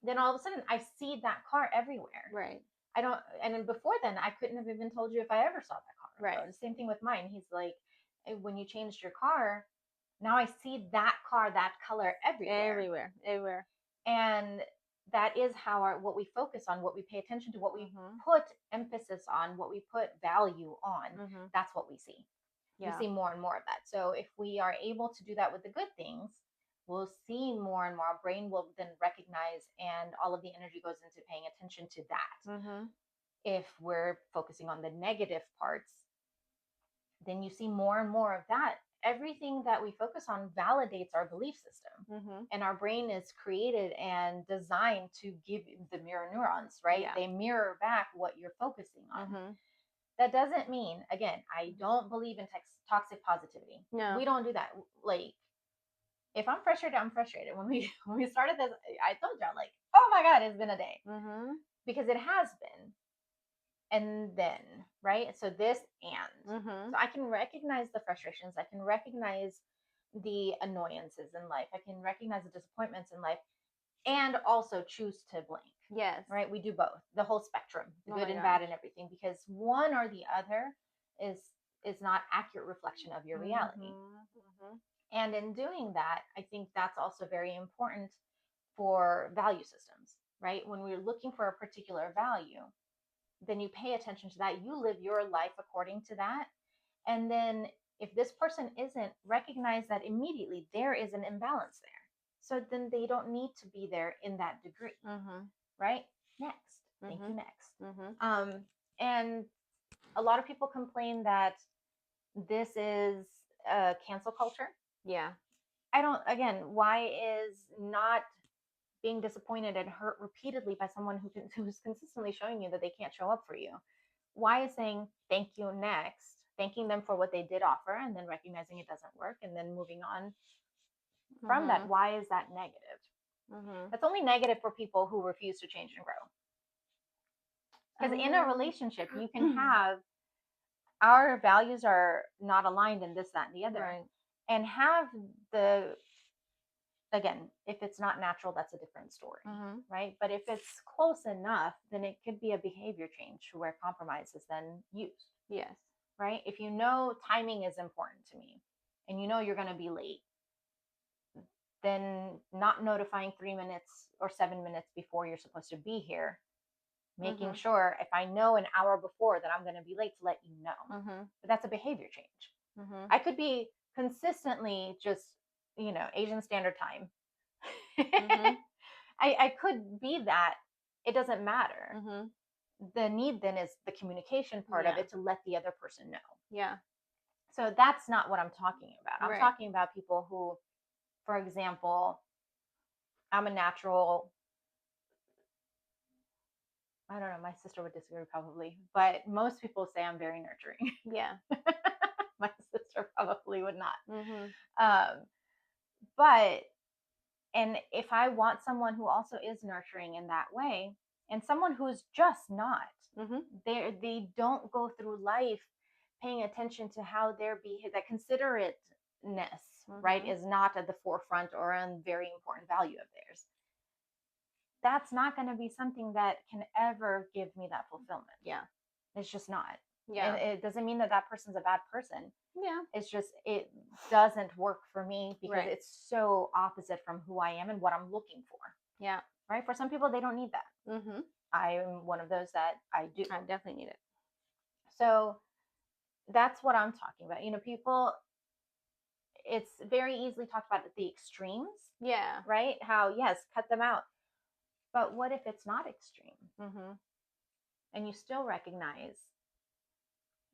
[SPEAKER 1] then all of a sudden I see that car everywhere. Right. I don't, and then before then I couldn't have even told you if I ever saw that car. Right. The same thing with mine. He's like, when you changed your car, now I see that car, that color everywhere.
[SPEAKER 2] Everywhere.
[SPEAKER 1] And that is how what we focus on, what we pay attention to, what we put emphasis on, what we put value on, that's what we see. Yeah. We see more and more of that. So if we are able to do that with the good things, we'll see more and more. Our brain will then recognize, and all of the energy goes into paying attention to that. If we're focusing on the negative parts, then you see more and more of that. Everything that we focus on validates our belief system. And our brain is created and designed to give the mirror neurons, right?
[SPEAKER 2] Yeah.
[SPEAKER 1] They mirror back what you're focusing on. That doesn't mean, again, I don't believe in toxic positivity.
[SPEAKER 2] No.
[SPEAKER 1] We don't do that. Like, if I'm frustrated, I'm frustrated. When we started this, I told y'all, like, oh my God, it's been a day. Because it has been. And then, right? So this and. So I can recognize the frustrations. I can recognize the annoyances in life. I can recognize the disappointments in life, and also choose to blink.
[SPEAKER 2] Yes.
[SPEAKER 1] Right? We do both. The whole spectrum, the good and bad and everything, because one or the other is not accurate reflection of your reality. And in doing that, I think that's also very important for value systems, right? When we're looking for a particular value, then you pay attention to that. You live your life according to that. And then if this person isn't, recognize that immediately there is an imbalance there. So then they don't need to be there in that degree. Right? Next. Thank you, next. And a lot of people complain that this is cancel culture.
[SPEAKER 2] Yeah.
[SPEAKER 1] I don't, again, why is not being disappointed and hurt repeatedly by someone who's consistently showing you that they can't show up for you? Why is saying thank you next, thanking them for what they did offer, and then recognizing it doesn't work, and then moving on from that? Why is that negative? That's only negative for people who refuse to change and grow. Because in a relationship, you can have our values are not aligned in this, that, and the other,
[SPEAKER 2] right.
[SPEAKER 1] and have the, again, if it's not natural, that's a different story, right? But if it's close enough, then it could be a behavior change where compromise is then used.
[SPEAKER 2] Yes.
[SPEAKER 1] Right? If you know timing is important to me, and you know you're going to be late, then not notifying 3 minutes or 7 minutes before you're supposed to be here, making sure if I know an hour before that I'm going to be late, to let you know. But that's a behavior change. I could be consistently just, Asian Standard Time. I could be that. It doesn't matter. The need then is the communication part of it, to let the other person know.
[SPEAKER 2] Yeah.
[SPEAKER 1] So that's not what I'm talking about. I'm talking about people who, for example, I'm a natural, I don't know, my sister would disagree probably, but most people say I'm very nurturing.
[SPEAKER 2] Yeah.
[SPEAKER 1] My sister probably would not. But, and if I want someone who also is nurturing in that way, and someone who's just not, they don't go through life paying attention to how their behavior, that considerateness, right, is not at the forefront or a very important value of theirs. That's not going to be something that can ever give me that fulfillment.
[SPEAKER 2] Yeah.
[SPEAKER 1] It's just not.
[SPEAKER 2] Yeah.
[SPEAKER 1] It doesn't mean that person's a bad person.
[SPEAKER 2] Yeah.
[SPEAKER 1] It's just, it doesn't work for me because it's so opposite from who I am and what I'm looking for.
[SPEAKER 2] Yeah.
[SPEAKER 1] Right? For some people, they don't need that. I'm one of those that I do.
[SPEAKER 2] I definitely need it.
[SPEAKER 1] So that's what I'm talking about. People, it's very easily talked about at the extremes.
[SPEAKER 2] Yeah.
[SPEAKER 1] Right? How, yes, cut them out. But what if it's not extreme? And you still recognize,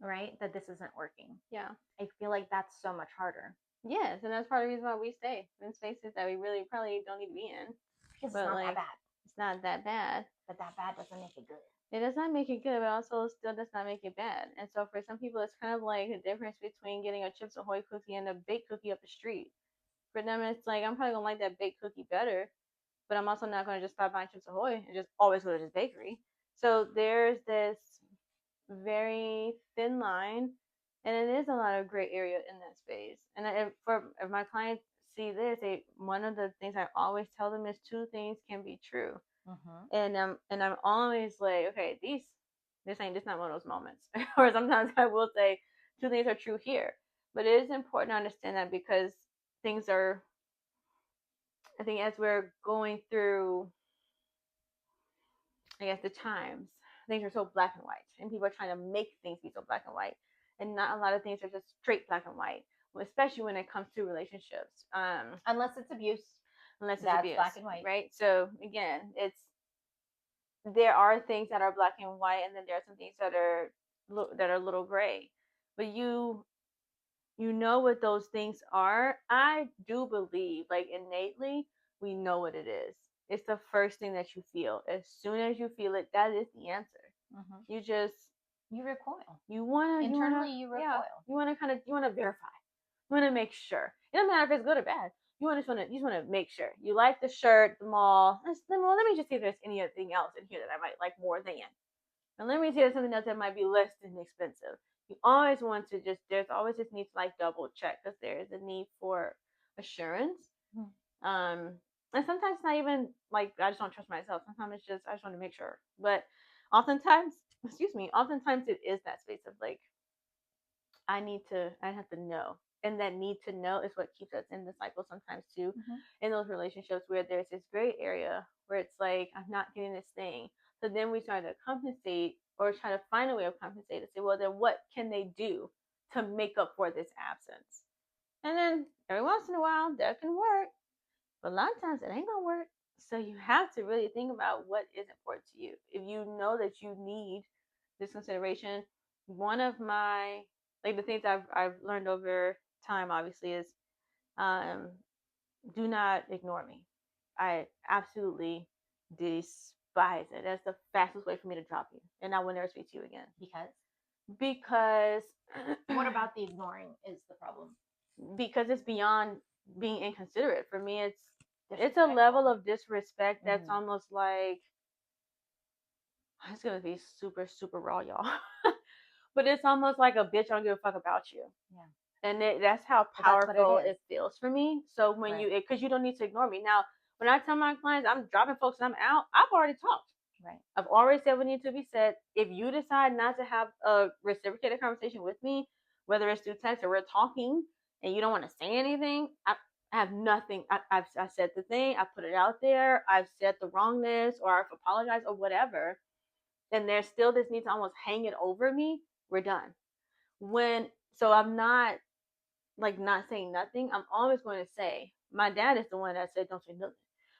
[SPEAKER 1] right, that this isn't working?
[SPEAKER 2] Yeah.
[SPEAKER 1] I feel like that's so much harder.
[SPEAKER 2] Yes, and that's part of the reason why we stay in spaces that we really probably don't need to be in.
[SPEAKER 1] Because it's not that bad.
[SPEAKER 2] It's not that bad.
[SPEAKER 1] But that bad doesn't make it good.
[SPEAKER 2] It does not make it good, but also still does not make it bad. And so for some people, it's kind of like the difference between getting a Chips Ahoy cookie and a baked cookie up the street. For them, it's like, I'm probably going to like that baked cookie better, but I'm also not going to just stop buying Chips Ahoy and just always go to this bakery. So there's this very thin line, and it is a lot of gray area in that space. And if my clients see this, one of the things I always tell them is 2 things can be true. And I'm always like, okay, this not one of those moments. Or sometimes I will say 2 things are true here. But it is important to understand that, because things are, I think, as we're going through, I guess, the times, things are so black and white, and people are trying to make things be so black and white, and not a lot of things are just straight black and white. especially when it comes to relationships.
[SPEAKER 1] Unless it's abuse.
[SPEAKER 2] Unless it's
[SPEAKER 1] That's
[SPEAKER 2] abuse,
[SPEAKER 1] black and white.
[SPEAKER 2] right? So again, there are things that are black and white, and then there are some things that are a little gray. But you know what those things are. I do believe, like innately, we know what it is. It's the first thing that you feel. As soon as you feel it, that is the answer.
[SPEAKER 1] Mm-hmm.
[SPEAKER 2] You
[SPEAKER 1] recoil.
[SPEAKER 2] You wanna
[SPEAKER 1] internally you recoil.
[SPEAKER 2] Yeah, you wanna verify. You wanna make sure. It doesn't matter if it's good or bad. You just wanna make sure. You like the shirt, the mall. Let me just see if there's anything else in here that I might like more than. And let me see if there's something else that might be less than expensive. You always want to there's always this need to like double check because there is a need for assurance. Um, and sometimes it's not even like I just don't trust myself. Sometimes it's just I just want to make sure. But oftentimes, oftentimes it is that space of like I have to know. And that need to know is what keeps us in the cycle sometimes too. In those relationships where there's this gray area where it's like I'm not getting this thing. So then we try to compensate or try to find a way of compensate to say, well then what can they do to make up for this absence? And then every once in a while that can work. But a lot of times it ain't gonna work. So you have to really think about what is important to you. If you know that you need this consideration, one of my like the things I've learned over time obviously is um do not ignore me. I absolutely despise it. That's the fastest way for me to drop you. And I will never speak to you again. Because
[SPEAKER 1] what about the ignoring is the problem?
[SPEAKER 2] Because it's beyond being inconsiderate. For me it's a level of disrespect that's almost like it's gonna be super super raw, y'all. But it's almost like a bitch. I don't give a fuck about you. Yeah. And that's how powerful it feels for me. So when you, because you don't need to ignore me. Now, when I tell my clients I'm dropping folks and I'm out, I've already talked. Right. I've already said what needs to be said. If you decide not to have a reciprocated conversation with me, whether it's through text or we're talking, and you don't want to say anything, I have nothing. I've said the thing. I put it out there. I've said the wrongness, or I've apologized, or whatever. And there's still this need to almost hang it over me. We're done. So I'm not like not saying nothing. I'm always going to say. My dad is the one that said don't say nothing,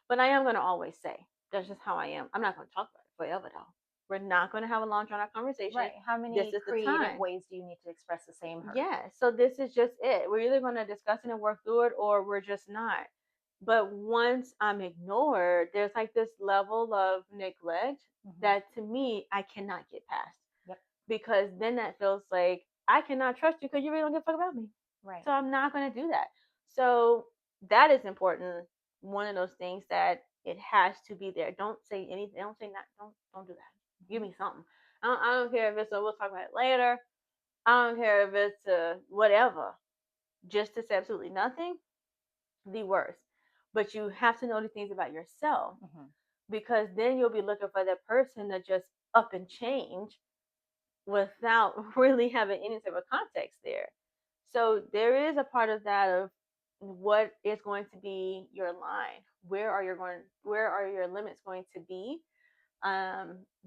[SPEAKER 2] but I am going to always say. That's just how I am. I'm not going to talk about it forever though. We're not going to have a long drawn out conversation.
[SPEAKER 1] Right. How many creative ways do you need to express the same hurt?
[SPEAKER 2] Yeah. So this is just it. We're either going to discuss it and work through it, or we're just not. But once I'm ignored, there's like this level of neglect that to me I cannot get past. Yep. Because then that feels like I cannot trust you because you really don't give a fuck about me. Right. So I'm not going to do that. So that is important. One of those things that it has to be there. Don't say anything. Don't say that. Don't do that. Give me something. I don't care if it's we'll talk about it later. I don't care if it's whatever. Just to say absolutely nothing. The worst. But you have to know the things about yourself, because then you'll be looking for that person to just up and change without really having any type of context there. So there is a part of that of what is going to be your line. Where are your limits going to be?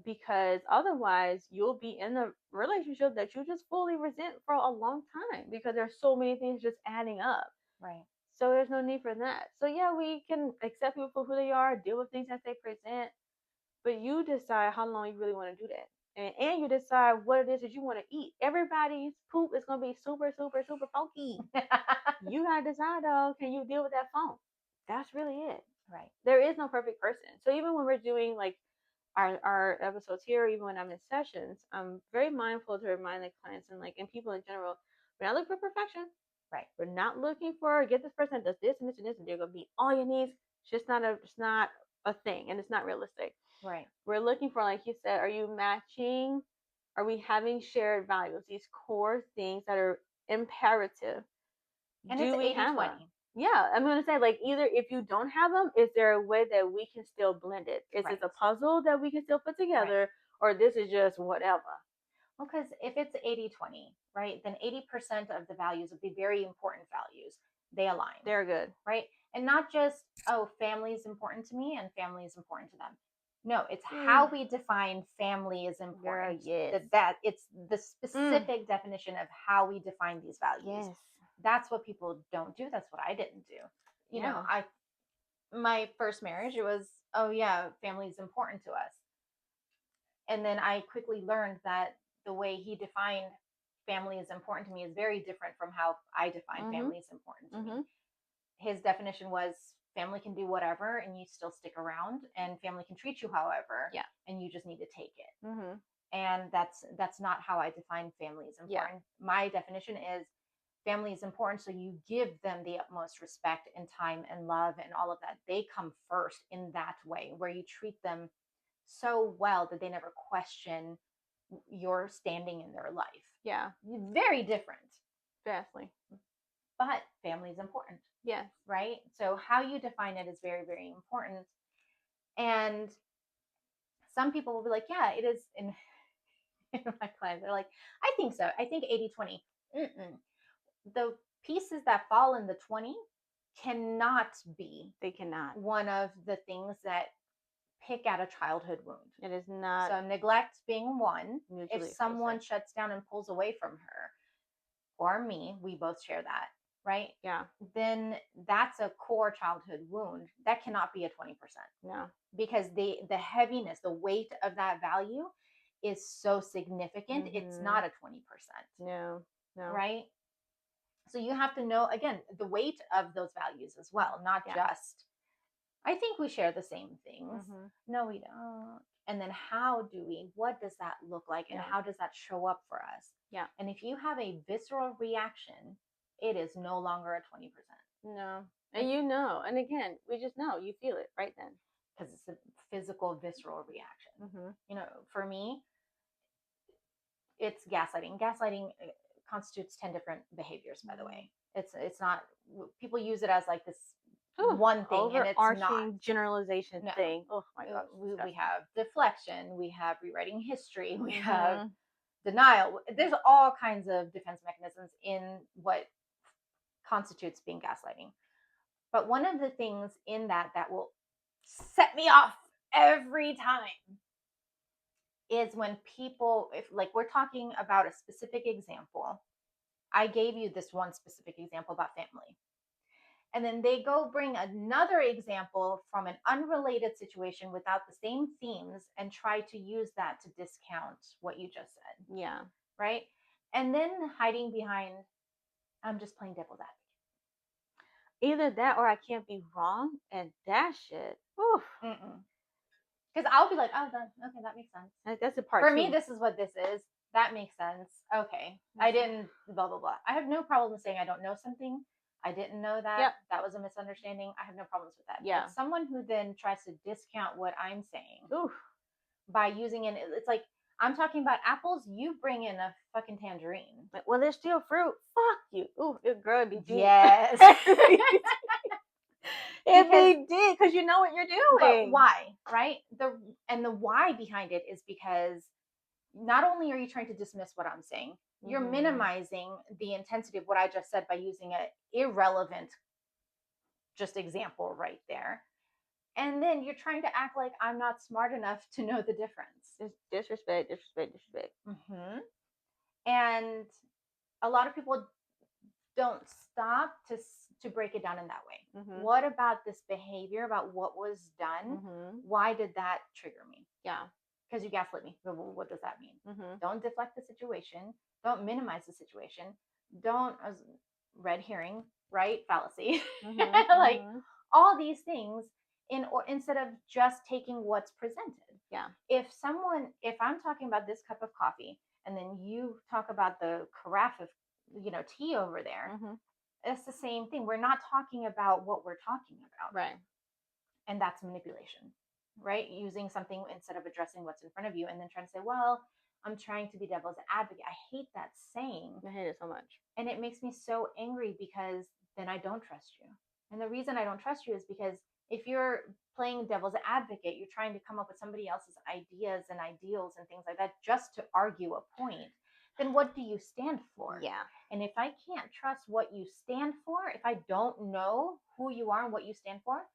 [SPEAKER 2] Because otherwise you'll be in a relationship that you just fully resent for a long time because there's so many things just adding up. Right. So there's no need for that. So yeah, we can accept people for who they are, deal with things as they present, but you decide how long you really want to do that. And you decide what it is that you want to eat. Everybody's poop is going to be super, super, super funky. You got to decide though, can you deal with that funk? That's really it. Right. There is no perfect person. So even when we're doing like our episodes here, even when I'm in sessions, I'm very mindful to remind the clients and people in general, we're not looking for perfection. Right. We're not looking for get this person that does this and this and this and they're gonna meet all your needs. It's not a thing and it's not realistic. Right. We're looking for, like you said, are you matching? Are we having shared values? These core things that are imperative.
[SPEAKER 1] And do we have 20?
[SPEAKER 2] Yeah, I'm gonna say like either if you don't have them, is there a way that we can still blend it? Is this a puzzle that we can still put together, or this is just whatever?
[SPEAKER 1] Well, because if it's 80-20, right, then 80% of the values of the very important values, they align.
[SPEAKER 2] They're good.
[SPEAKER 1] Right? And not just, oh, family is important to me and family is important to them. No, it's how we define family is important. Girl, yes. That it's the specific definition of how we define these values. Yes. that's what people don't do. That's what I didn't do. You know, my first marriage, it was, oh yeah, family is important to us. And then I quickly learned that the way he defined family is important to me is very different from how I define family is important to me. His definition was family can do whatever and you still stick around, and family can treat you however, and you just need to take it. And that's not how I define family is important. My definition is family is important, so you give them the utmost respect and time and love and all of that. They come first in that way, where you treat them so well that they never question your standing in their life. Very different.
[SPEAKER 2] Definitely.
[SPEAKER 1] But family is important.
[SPEAKER 2] Yes.
[SPEAKER 1] Right? So how you define it is very, very important. And some people will be like, yeah, it is in my clients. They're like, I think so. I think 80-20. The pieces that fall in the 20 cannot be.
[SPEAKER 2] They cannot.
[SPEAKER 1] One of the things that pick at a childhood wound.
[SPEAKER 2] It is not.
[SPEAKER 1] So neglect being one. If someone shuts down and pulls away from her or me, we both share that, right?
[SPEAKER 2] Yeah.
[SPEAKER 1] Then that's a core childhood wound. That cannot be a 20%.
[SPEAKER 2] No.
[SPEAKER 1] Because the heaviness, the weight of that value is so significant. It's not a 20%.
[SPEAKER 2] No.
[SPEAKER 1] Right? So you have to know, again, the weight of those values as well, not just, I think we share the same things. No, we don't. And then what does that look like? And how does that show up for us?
[SPEAKER 2] Yeah.
[SPEAKER 1] And if you have a visceral reaction, it is no longer a 20%.
[SPEAKER 2] No. And you know, and again, we just know, you feel it right then.
[SPEAKER 1] Because it's a physical, visceral reaction. You know, for me, it's gaslighting. Gaslighting constitutes 10 different behaviors, by the way. It's not, people use it as like this one thing, and it's not
[SPEAKER 2] generalization thing. Oh my gosh.
[SPEAKER 1] We have deflection, we have rewriting history, we have denial. There's all kinds of defense mechanisms in what constitutes being gaslighting. But one of the things in that will set me off every time is when people, if like we're talking about a specific example, I gave you this one specific example about family. And then they go bring another example from an unrelated situation without the same themes and try to use that to discount what you just said.
[SPEAKER 2] Yeah.
[SPEAKER 1] Right? And then hiding behind, I'm just playing devil's advocate.
[SPEAKER 2] Either that or I can't be wrong, and that shit.
[SPEAKER 1] Because I'll be like, oh, okay, that makes sense.
[SPEAKER 2] That's a part
[SPEAKER 1] for me, this is what this is. That makes sense. Okay. I didn't, blah, blah, blah. I have no problem saying I don't know something. I didn't know that.
[SPEAKER 2] Yep.
[SPEAKER 1] That was a misunderstanding. I have no problems with that.
[SPEAKER 2] Yeah.
[SPEAKER 1] But someone who then tries to discount what I'm saying by using it, it's like, I'm talking about apples. You bring in a fucking tangerine.
[SPEAKER 2] Well, they're still fruit. Fuck you. Ooh, it girl, it'd be deep.
[SPEAKER 1] Yes.
[SPEAKER 2] If we did, because you know what you're doing.
[SPEAKER 1] But why, right? The why behind it is because not only are you trying to dismiss what I'm saying, you're minimizing the intensity of what I just said by using an irrelevant just example right there. And then you're trying to act like I'm not smart enough to know the difference.
[SPEAKER 2] It's disrespect.
[SPEAKER 1] And a lot of people don't stop to break it down in that way. What about this behavior, about what was done? Why did that trigger me?
[SPEAKER 2] Yeah.
[SPEAKER 1] Because you gaslit me. What does that mean? Don't deflect the situation. Don't minimize the situation. Don't, red herring, right? Fallacy. Like all these things instead of just taking what's presented.
[SPEAKER 2] Yeah.
[SPEAKER 1] If I'm talking about this cup of coffee and then you talk about the carafe of, tea over there, it's the same thing. We're not talking about what we're talking about.
[SPEAKER 2] Right.
[SPEAKER 1] And that's manipulation, right? Using something instead of addressing what's in front of you and then trying to say, well, I'm trying to be devil's advocate. I hate that saying.
[SPEAKER 2] I hate it so much.
[SPEAKER 1] And it makes me so angry because then I don't trust you. And the reason I don't trust you is because if you're playing devil's advocate, you're trying to come up with somebody else's ideas and ideals and things like that just to argue a point, then what do you stand for?
[SPEAKER 2] Yeah.
[SPEAKER 1] And if I can't trust what you stand for, if I don't know who you are and what you stand for,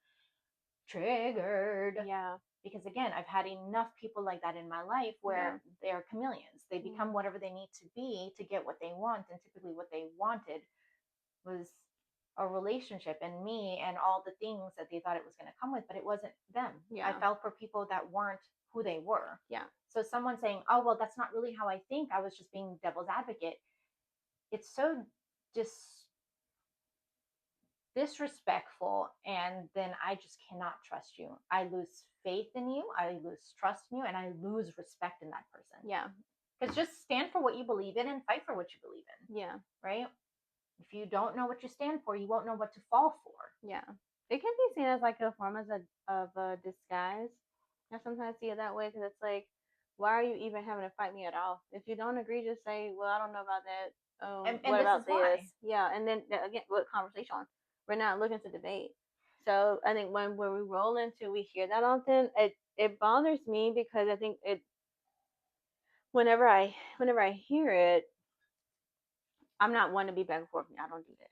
[SPEAKER 1] triggered.
[SPEAKER 2] Yeah.
[SPEAKER 1] Because again, I've had enough people like that in my life where they're chameleons. They become whatever they need to be to get what they want. And typically what they wanted was a relationship and me and all the things that they thought it was going to come with, but it wasn't them.
[SPEAKER 2] Yeah.
[SPEAKER 1] I fell for people that weren't who they were.
[SPEAKER 2] Yeah.
[SPEAKER 1] So someone saying, oh, well, that's not really how I think, I was just being devil's advocate. It's so disrespectful, and then I just cannot trust you. I lose faith in you, I lose trust in you, and I lose respect in that person.
[SPEAKER 2] Yeah.
[SPEAKER 1] Because just stand for what you believe in and fight for what you believe in.
[SPEAKER 2] Yeah.
[SPEAKER 1] Right? If you don't know what you stand for, you won't know what to fall for.
[SPEAKER 2] Yeah. It can be seen as like a form of a disguise. I sometimes see it that way because it's like, why are you even having to fight me at all? If you don't agree, just say, well, I don't know about that.
[SPEAKER 1] And
[SPEAKER 2] what
[SPEAKER 1] this
[SPEAKER 2] about
[SPEAKER 1] is why.
[SPEAKER 2] this? Yeah, and then again, what conversation? We're not looking to debate. So I think when we roll into, we hear that often. It bothers me because I think it. Whenever I hear it, I'm not one to be back and forth. I don't do that.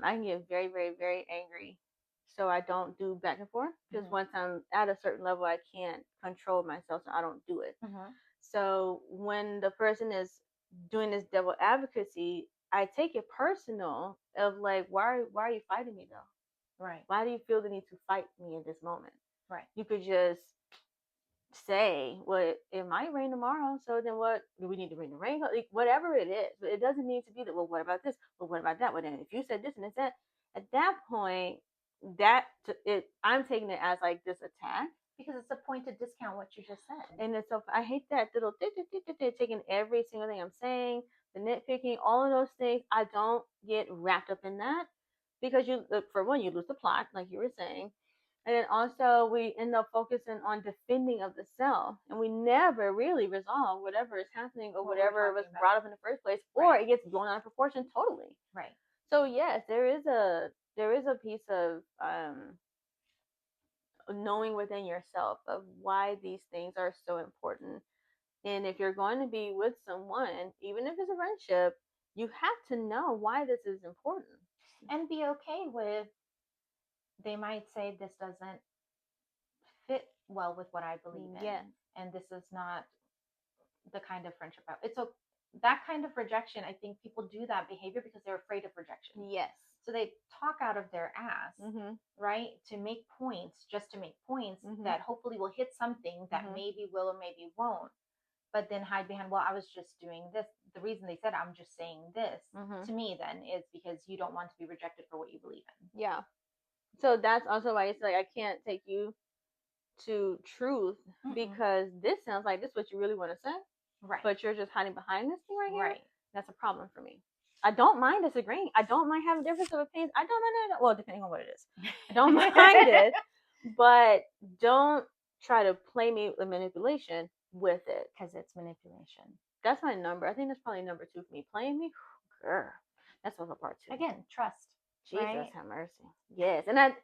[SPEAKER 2] I can get very, very, very angry. So I don't do back and forth. Just once I'm at a certain level, I can't control myself, so I don't do it. So when the person is doing this devil advocacy, I take it personal of like, why are you fighting me though?
[SPEAKER 1] Right.
[SPEAKER 2] Why do you feel the need to fight me in this moment?
[SPEAKER 1] Right.
[SPEAKER 2] You could just say, well, it might rain tomorrow, so then what do we need to bring the rain? Like, whatever it is, but it doesn't need to be that. Well, what about this? Well, what about that? Well, then if you said this and it's that, at that point, I'm taking it as like this attack
[SPEAKER 1] because it's a point to discount what you just said.
[SPEAKER 2] And it's so I hate that little taking every single thing I'm saying, the nitpicking, all of those things. I don't get wrapped up in that because for one, you lose the plot, like you were saying. And then also we end up focusing on defending of the self, and we never really resolve whatever is happening or whatever was brought up in the first place, or it gets blown out of proportion totally.
[SPEAKER 1] Right.
[SPEAKER 2] So yes, there is a piece of knowing within yourself of why these things are so important. And if you're going to be with someone, even if it's a friendship, you have to know why this is important
[SPEAKER 1] and be okay with, they might say this doesn't fit well with what I believe in.
[SPEAKER 2] Yes.
[SPEAKER 1] And this is not the kind of friendship. It's so that kind of rejection. I think people do that behavior because they're afraid of rejection.
[SPEAKER 2] Yes.
[SPEAKER 1] So they talk out of their ass, right, to make points, just to make points that hopefully will hit something that maybe will or maybe won't. But then hide behind, well, I was just doing this. The reason they said I'm just saying this to me then is because you don't want to be rejected for what you believe in.
[SPEAKER 2] Yeah. So that's also why it's like I can't take you to truth because this sounds like this is what you really want to say.
[SPEAKER 1] Right.
[SPEAKER 2] But you're just hiding behind this thing right here. Right. That's a problem for me. I don't mind disagreeing. I don't mind having difference of opinions. I don't mind it. Well, depending on what it is. I don't mind it. But don't try to play me with manipulation with it.
[SPEAKER 1] Because it's manipulation.
[SPEAKER 2] That's my number. I think that's probably number 2 for me. Playing me? Girl. That's also part 2.
[SPEAKER 1] Again, trust.
[SPEAKER 2] Jesus
[SPEAKER 1] right?
[SPEAKER 2] Have mercy. Yes. And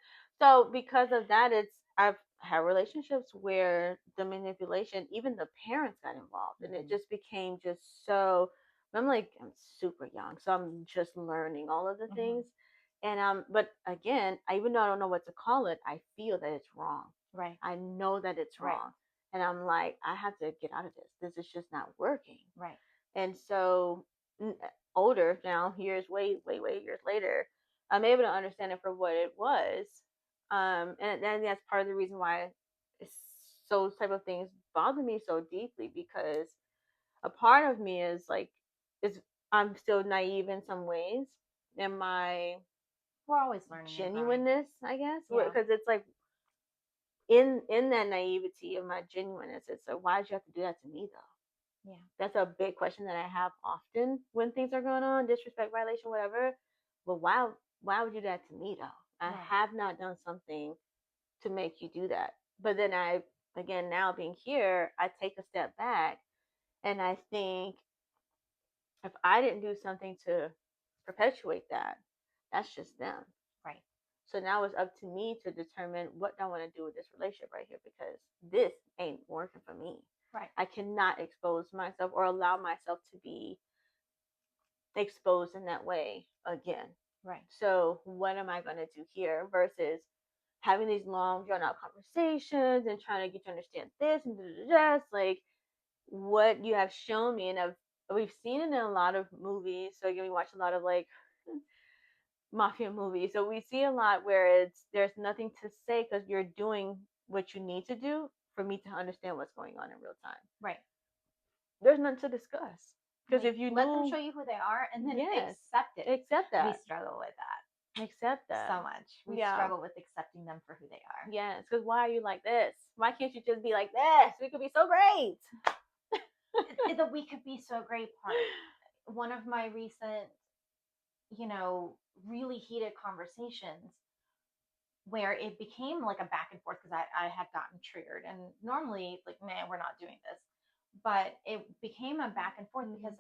[SPEAKER 2] so because of that, I've had relationships where the manipulation, even the parents got involved, and it just became just so. I'm super young, so I'm just learning all of the things, and but again, even though I don't know what to call it, I feel that it's wrong.
[SPEAKER 1] Right.
[SPEAKER 2] I know that it's wrong, and I'm like, I have to get out of this. This is just not working.
[SPEAKER 1] Right.
[SPEAKER 2] And so, older now, years way years later, I'm able to understand it for what it was. And that's part of the reason why those type of things bother me so deeply, because a part of me is like, I'm still naive in some ways, and
[SPEAKER 1] we're always learning
[SPEAKER 2] genuineness, I guess, because it's like in that naivety of my genuineness, it's like, why did you have to do that to me though?
[SPEAKER 1] Yeah,
[SPEAKER 2] that's a big question that I have often when things are going on, disrespect, violation, whatever. But why would you do that to me though? I have not done something to make you do that. But then again, now being here, I take a step back and I think, if I didn't do something to perpetuate that, that's just them.
[SPEAKER 1] Right.
[SPEAKER 2] So now it's up to me to determine what I want to do with this relationship right here, because this ain't working for me.
[SPEAKER 1] Right.
[SPEAKER 2] I cannot expose myself or allow myself to be exposed in that way again.
[SPEAKER 1] Right.
[SPEAKER 2] So what am I going to do here versus having these long drawn out conversations and trying to get you to understand this and just like what you have shown me, and we've seen it in a lot of movies. So again, we watch a lot of like mafia movie. So we see a lot where there's nothing to say because you're doing what you need to do for me to understand what's going on in real time.
[SPEAKER 1] Right.
[SPEAKER 2] There's nothing to discuss. Because
[SPEAKER 1] Like,
[SPEAKER 2] if you
[SPEAKER 1] let them
[SPEAKER 2] knew,
[SPEAKER 1] show you who they are and then
[SPEAKER 2] yes,
[SPEAKER 1] accept it.
[SPEAKER 2] accept
[SPEAKER 1] We
[SPEAKER 2] that.
[SPEAKER 1] struggle with that
[SPEAKER 2] Accept that.
[SPEAKER 1] so much. We struggle with accepting them for who they are.
[SPEAKER 2] Yes, because why are you like this? Why can't you just be like this? We could be so great.
[SPEAKER 1] The we could be so great part. One of my recent, really heated conversations where it became like a back and forth because I had gotten triggered. And normally, like, man, we're not doing this. But it became a back and forth because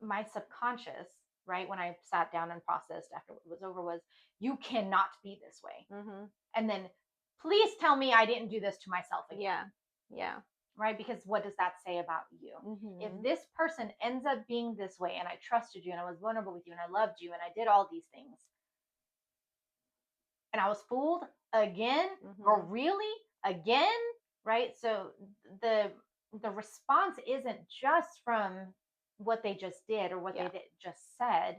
[SPEAKER 1] my subconscious, right, when I sat down and processed after it was over, was you cannot be this way. And then please tell me I didn't do this to myself again.
[SPEAKER 2] Yeah.
[SPEAKER 1] Right? Because what does that say about you? If this person ends up being this way and I trusted you and I was vulnerable with you and I loved you and I did all these things and I was fooled again, or really again, right? So the response isn't just from what they just did or what they just said.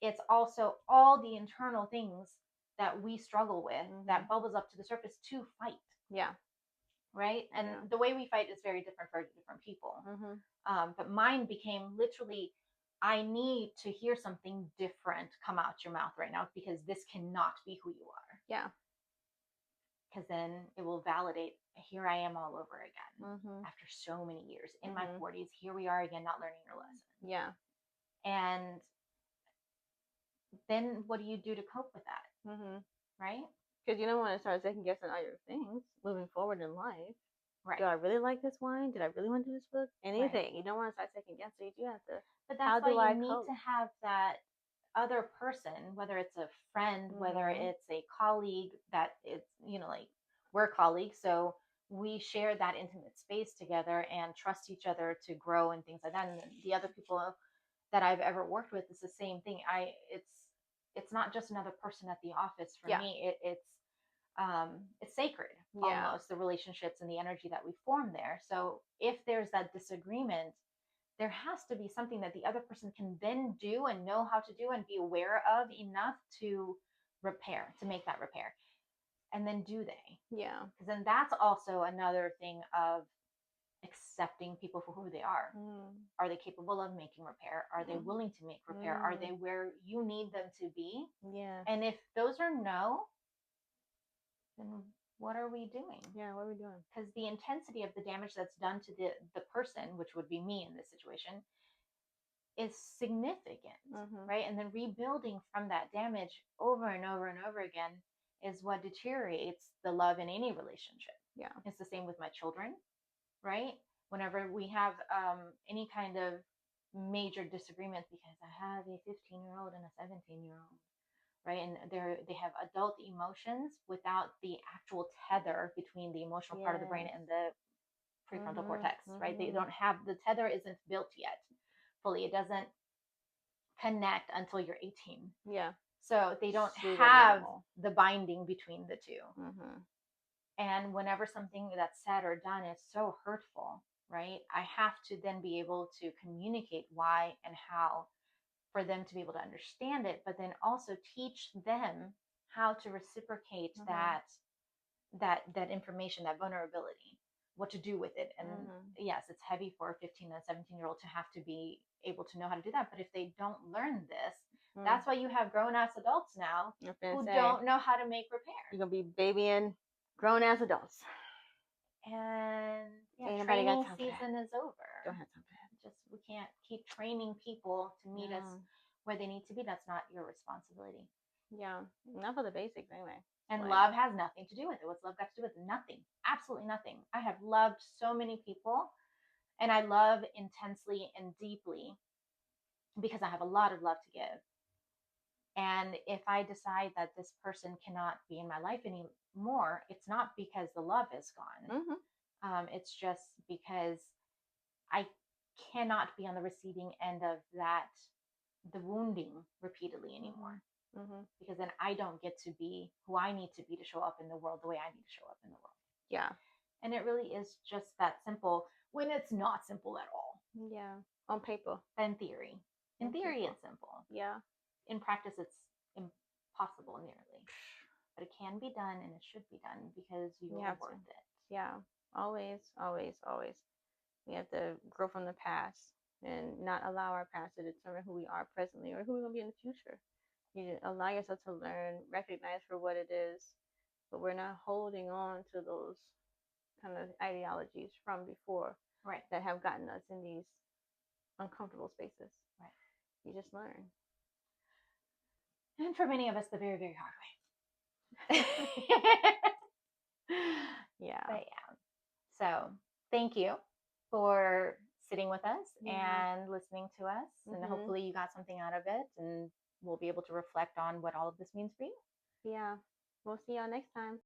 [SPEAKER 1] It's also all the internal things that we struggle with that bubbles up to the surface to fight.
[SPEAKER 2] Yeah.
[SPEAKER 1] Right. And the way we fight is very different for different people. But mine became literally, I need to hear something different come out your mouth right now because this cannot be who you are.
[SPEAKER 2] Yeah.
[SPEAKER 1] Because then it will validate, here I am all over again after so many years in my 40s. Here we are again, not learning your lesson.
[SPEAKER 2] Yeah.
[SPEAKER 1] And then what do you do to cope with that? Right?
[SPEAKER 2] Because you don't want to start second guessing all your things moving forward in life.
[SPEAKER 1] Right.
[SPEAKER 2] Do I really like this wine? Did I really want to do this book? Anything. Right. You don't want to start second guessing. You have to.
[SPEAKER 1] But that's why you need to have that other person, whether it's a friend, whether it's a colleague, that it's, like, we're colleagues. So we share that intimate space together and trust each other to grow and things like that. And the other people that I've ever worked with is the same thing. It's not just another person at the office for me. It's sacred, almost, the relationships and the energy that we form there. So if there's that disagreement, there has to be something that the other person can then do and know how to do and be aware of enough to repair, to make that repair. And then do they? Yeah. Because then that's also another thing of accepting people for who they are. Are they capable of making repair? Are they willing to make repair? Are they where you need them to be? Yeah. And if those are no, then what are we doing?
[SPEAKER 2] Yeah, what are we doing?
[SPEAKER 1] Because the intensity of the damage that's done to the person, which would be me in this situation, is significant, right? And then rebuilding from that damage over and over and over again is what deteriorates the love in any relationship. Yeah. It's the same with my children, right? Whenever we have any kind of major disagreement, because I have a 15-year-old and a 17-year-old, right? And they have adult emotions without the actual tether between the emotional part of the brain and the prefrontal cortex, right? They don't have, the tether isn't built yet fully. It doesn't connect until you're 18. Yeah. So they don't have the binding between the two. And whenever something that's said or done is so hurtful, right, I have to then be able to communicate why and how for them to be able to understand it, but then also teach them how to reciprocate that information, that vulnerability, what to do with it. And yes, it's heavy for a 15 and 17-year-old to have to be able to know how to do that. But if they don't learn this, that's why you have grown-ass adults now who don't know how to make repair.
[SPEAKER 2] You're going to be babying grown-ass adults.
[SPEAKER 1] And training season is over. Don't have time for that. We can't keep training people to meet us where they need to be. That's not your responsibility.
[SPEAKER 2] Yeah, not for the basics anyway.
[SPEAKER 1] And love has nothing to do with it. What's love got to do with it? Nothing. Absolutely nothing. I have loved so many people, and I love intensely and deeply because I have a lot of love to give. And if I decide that this person cannot be in my life anymore, it's not because the love is gone. It's just because I cannot be on the receiving end of that, the wounding repeatedly anymore. Because then I don't get to be who I need to be to show up in the world the way I need to show up in the world. Yeah. And it really is just that simple when it's not simple at all.
[SPEAKER 2] Yeah. On paper.
[SPEAKER 1] In theory. In theory, it's simple.
[SPEAKER 2] Yeah.
[SPEAKER 1] In practice, it's impossible nearly. But it can be done, and it should be done because you are worth it.
[SPEAKER 2] Yeah, always, always, always. We have to grow from the past and not allow our past to determine who we are presently or who we're going to be in the future. You allow yourself to learn, recognize for what it is, but we're not holding on to those kind of ideologies from before that have gotten us in these uncomfortable spaces.
[SPEAKER 1] Right.
[SPEAKER 2] You just learn.
[SPEAKER 1] And for many of us, the very, very hard way.
[SPEAKER 2] Yeah.
[SPEAKER 1] But yeah. So thank you for sitting with us and listening to us. And hopefully you got something out of it, and we'll be able to reflect on what all of this means for you.
[SPEAKER 2] Yeah. We'll see y'all next time.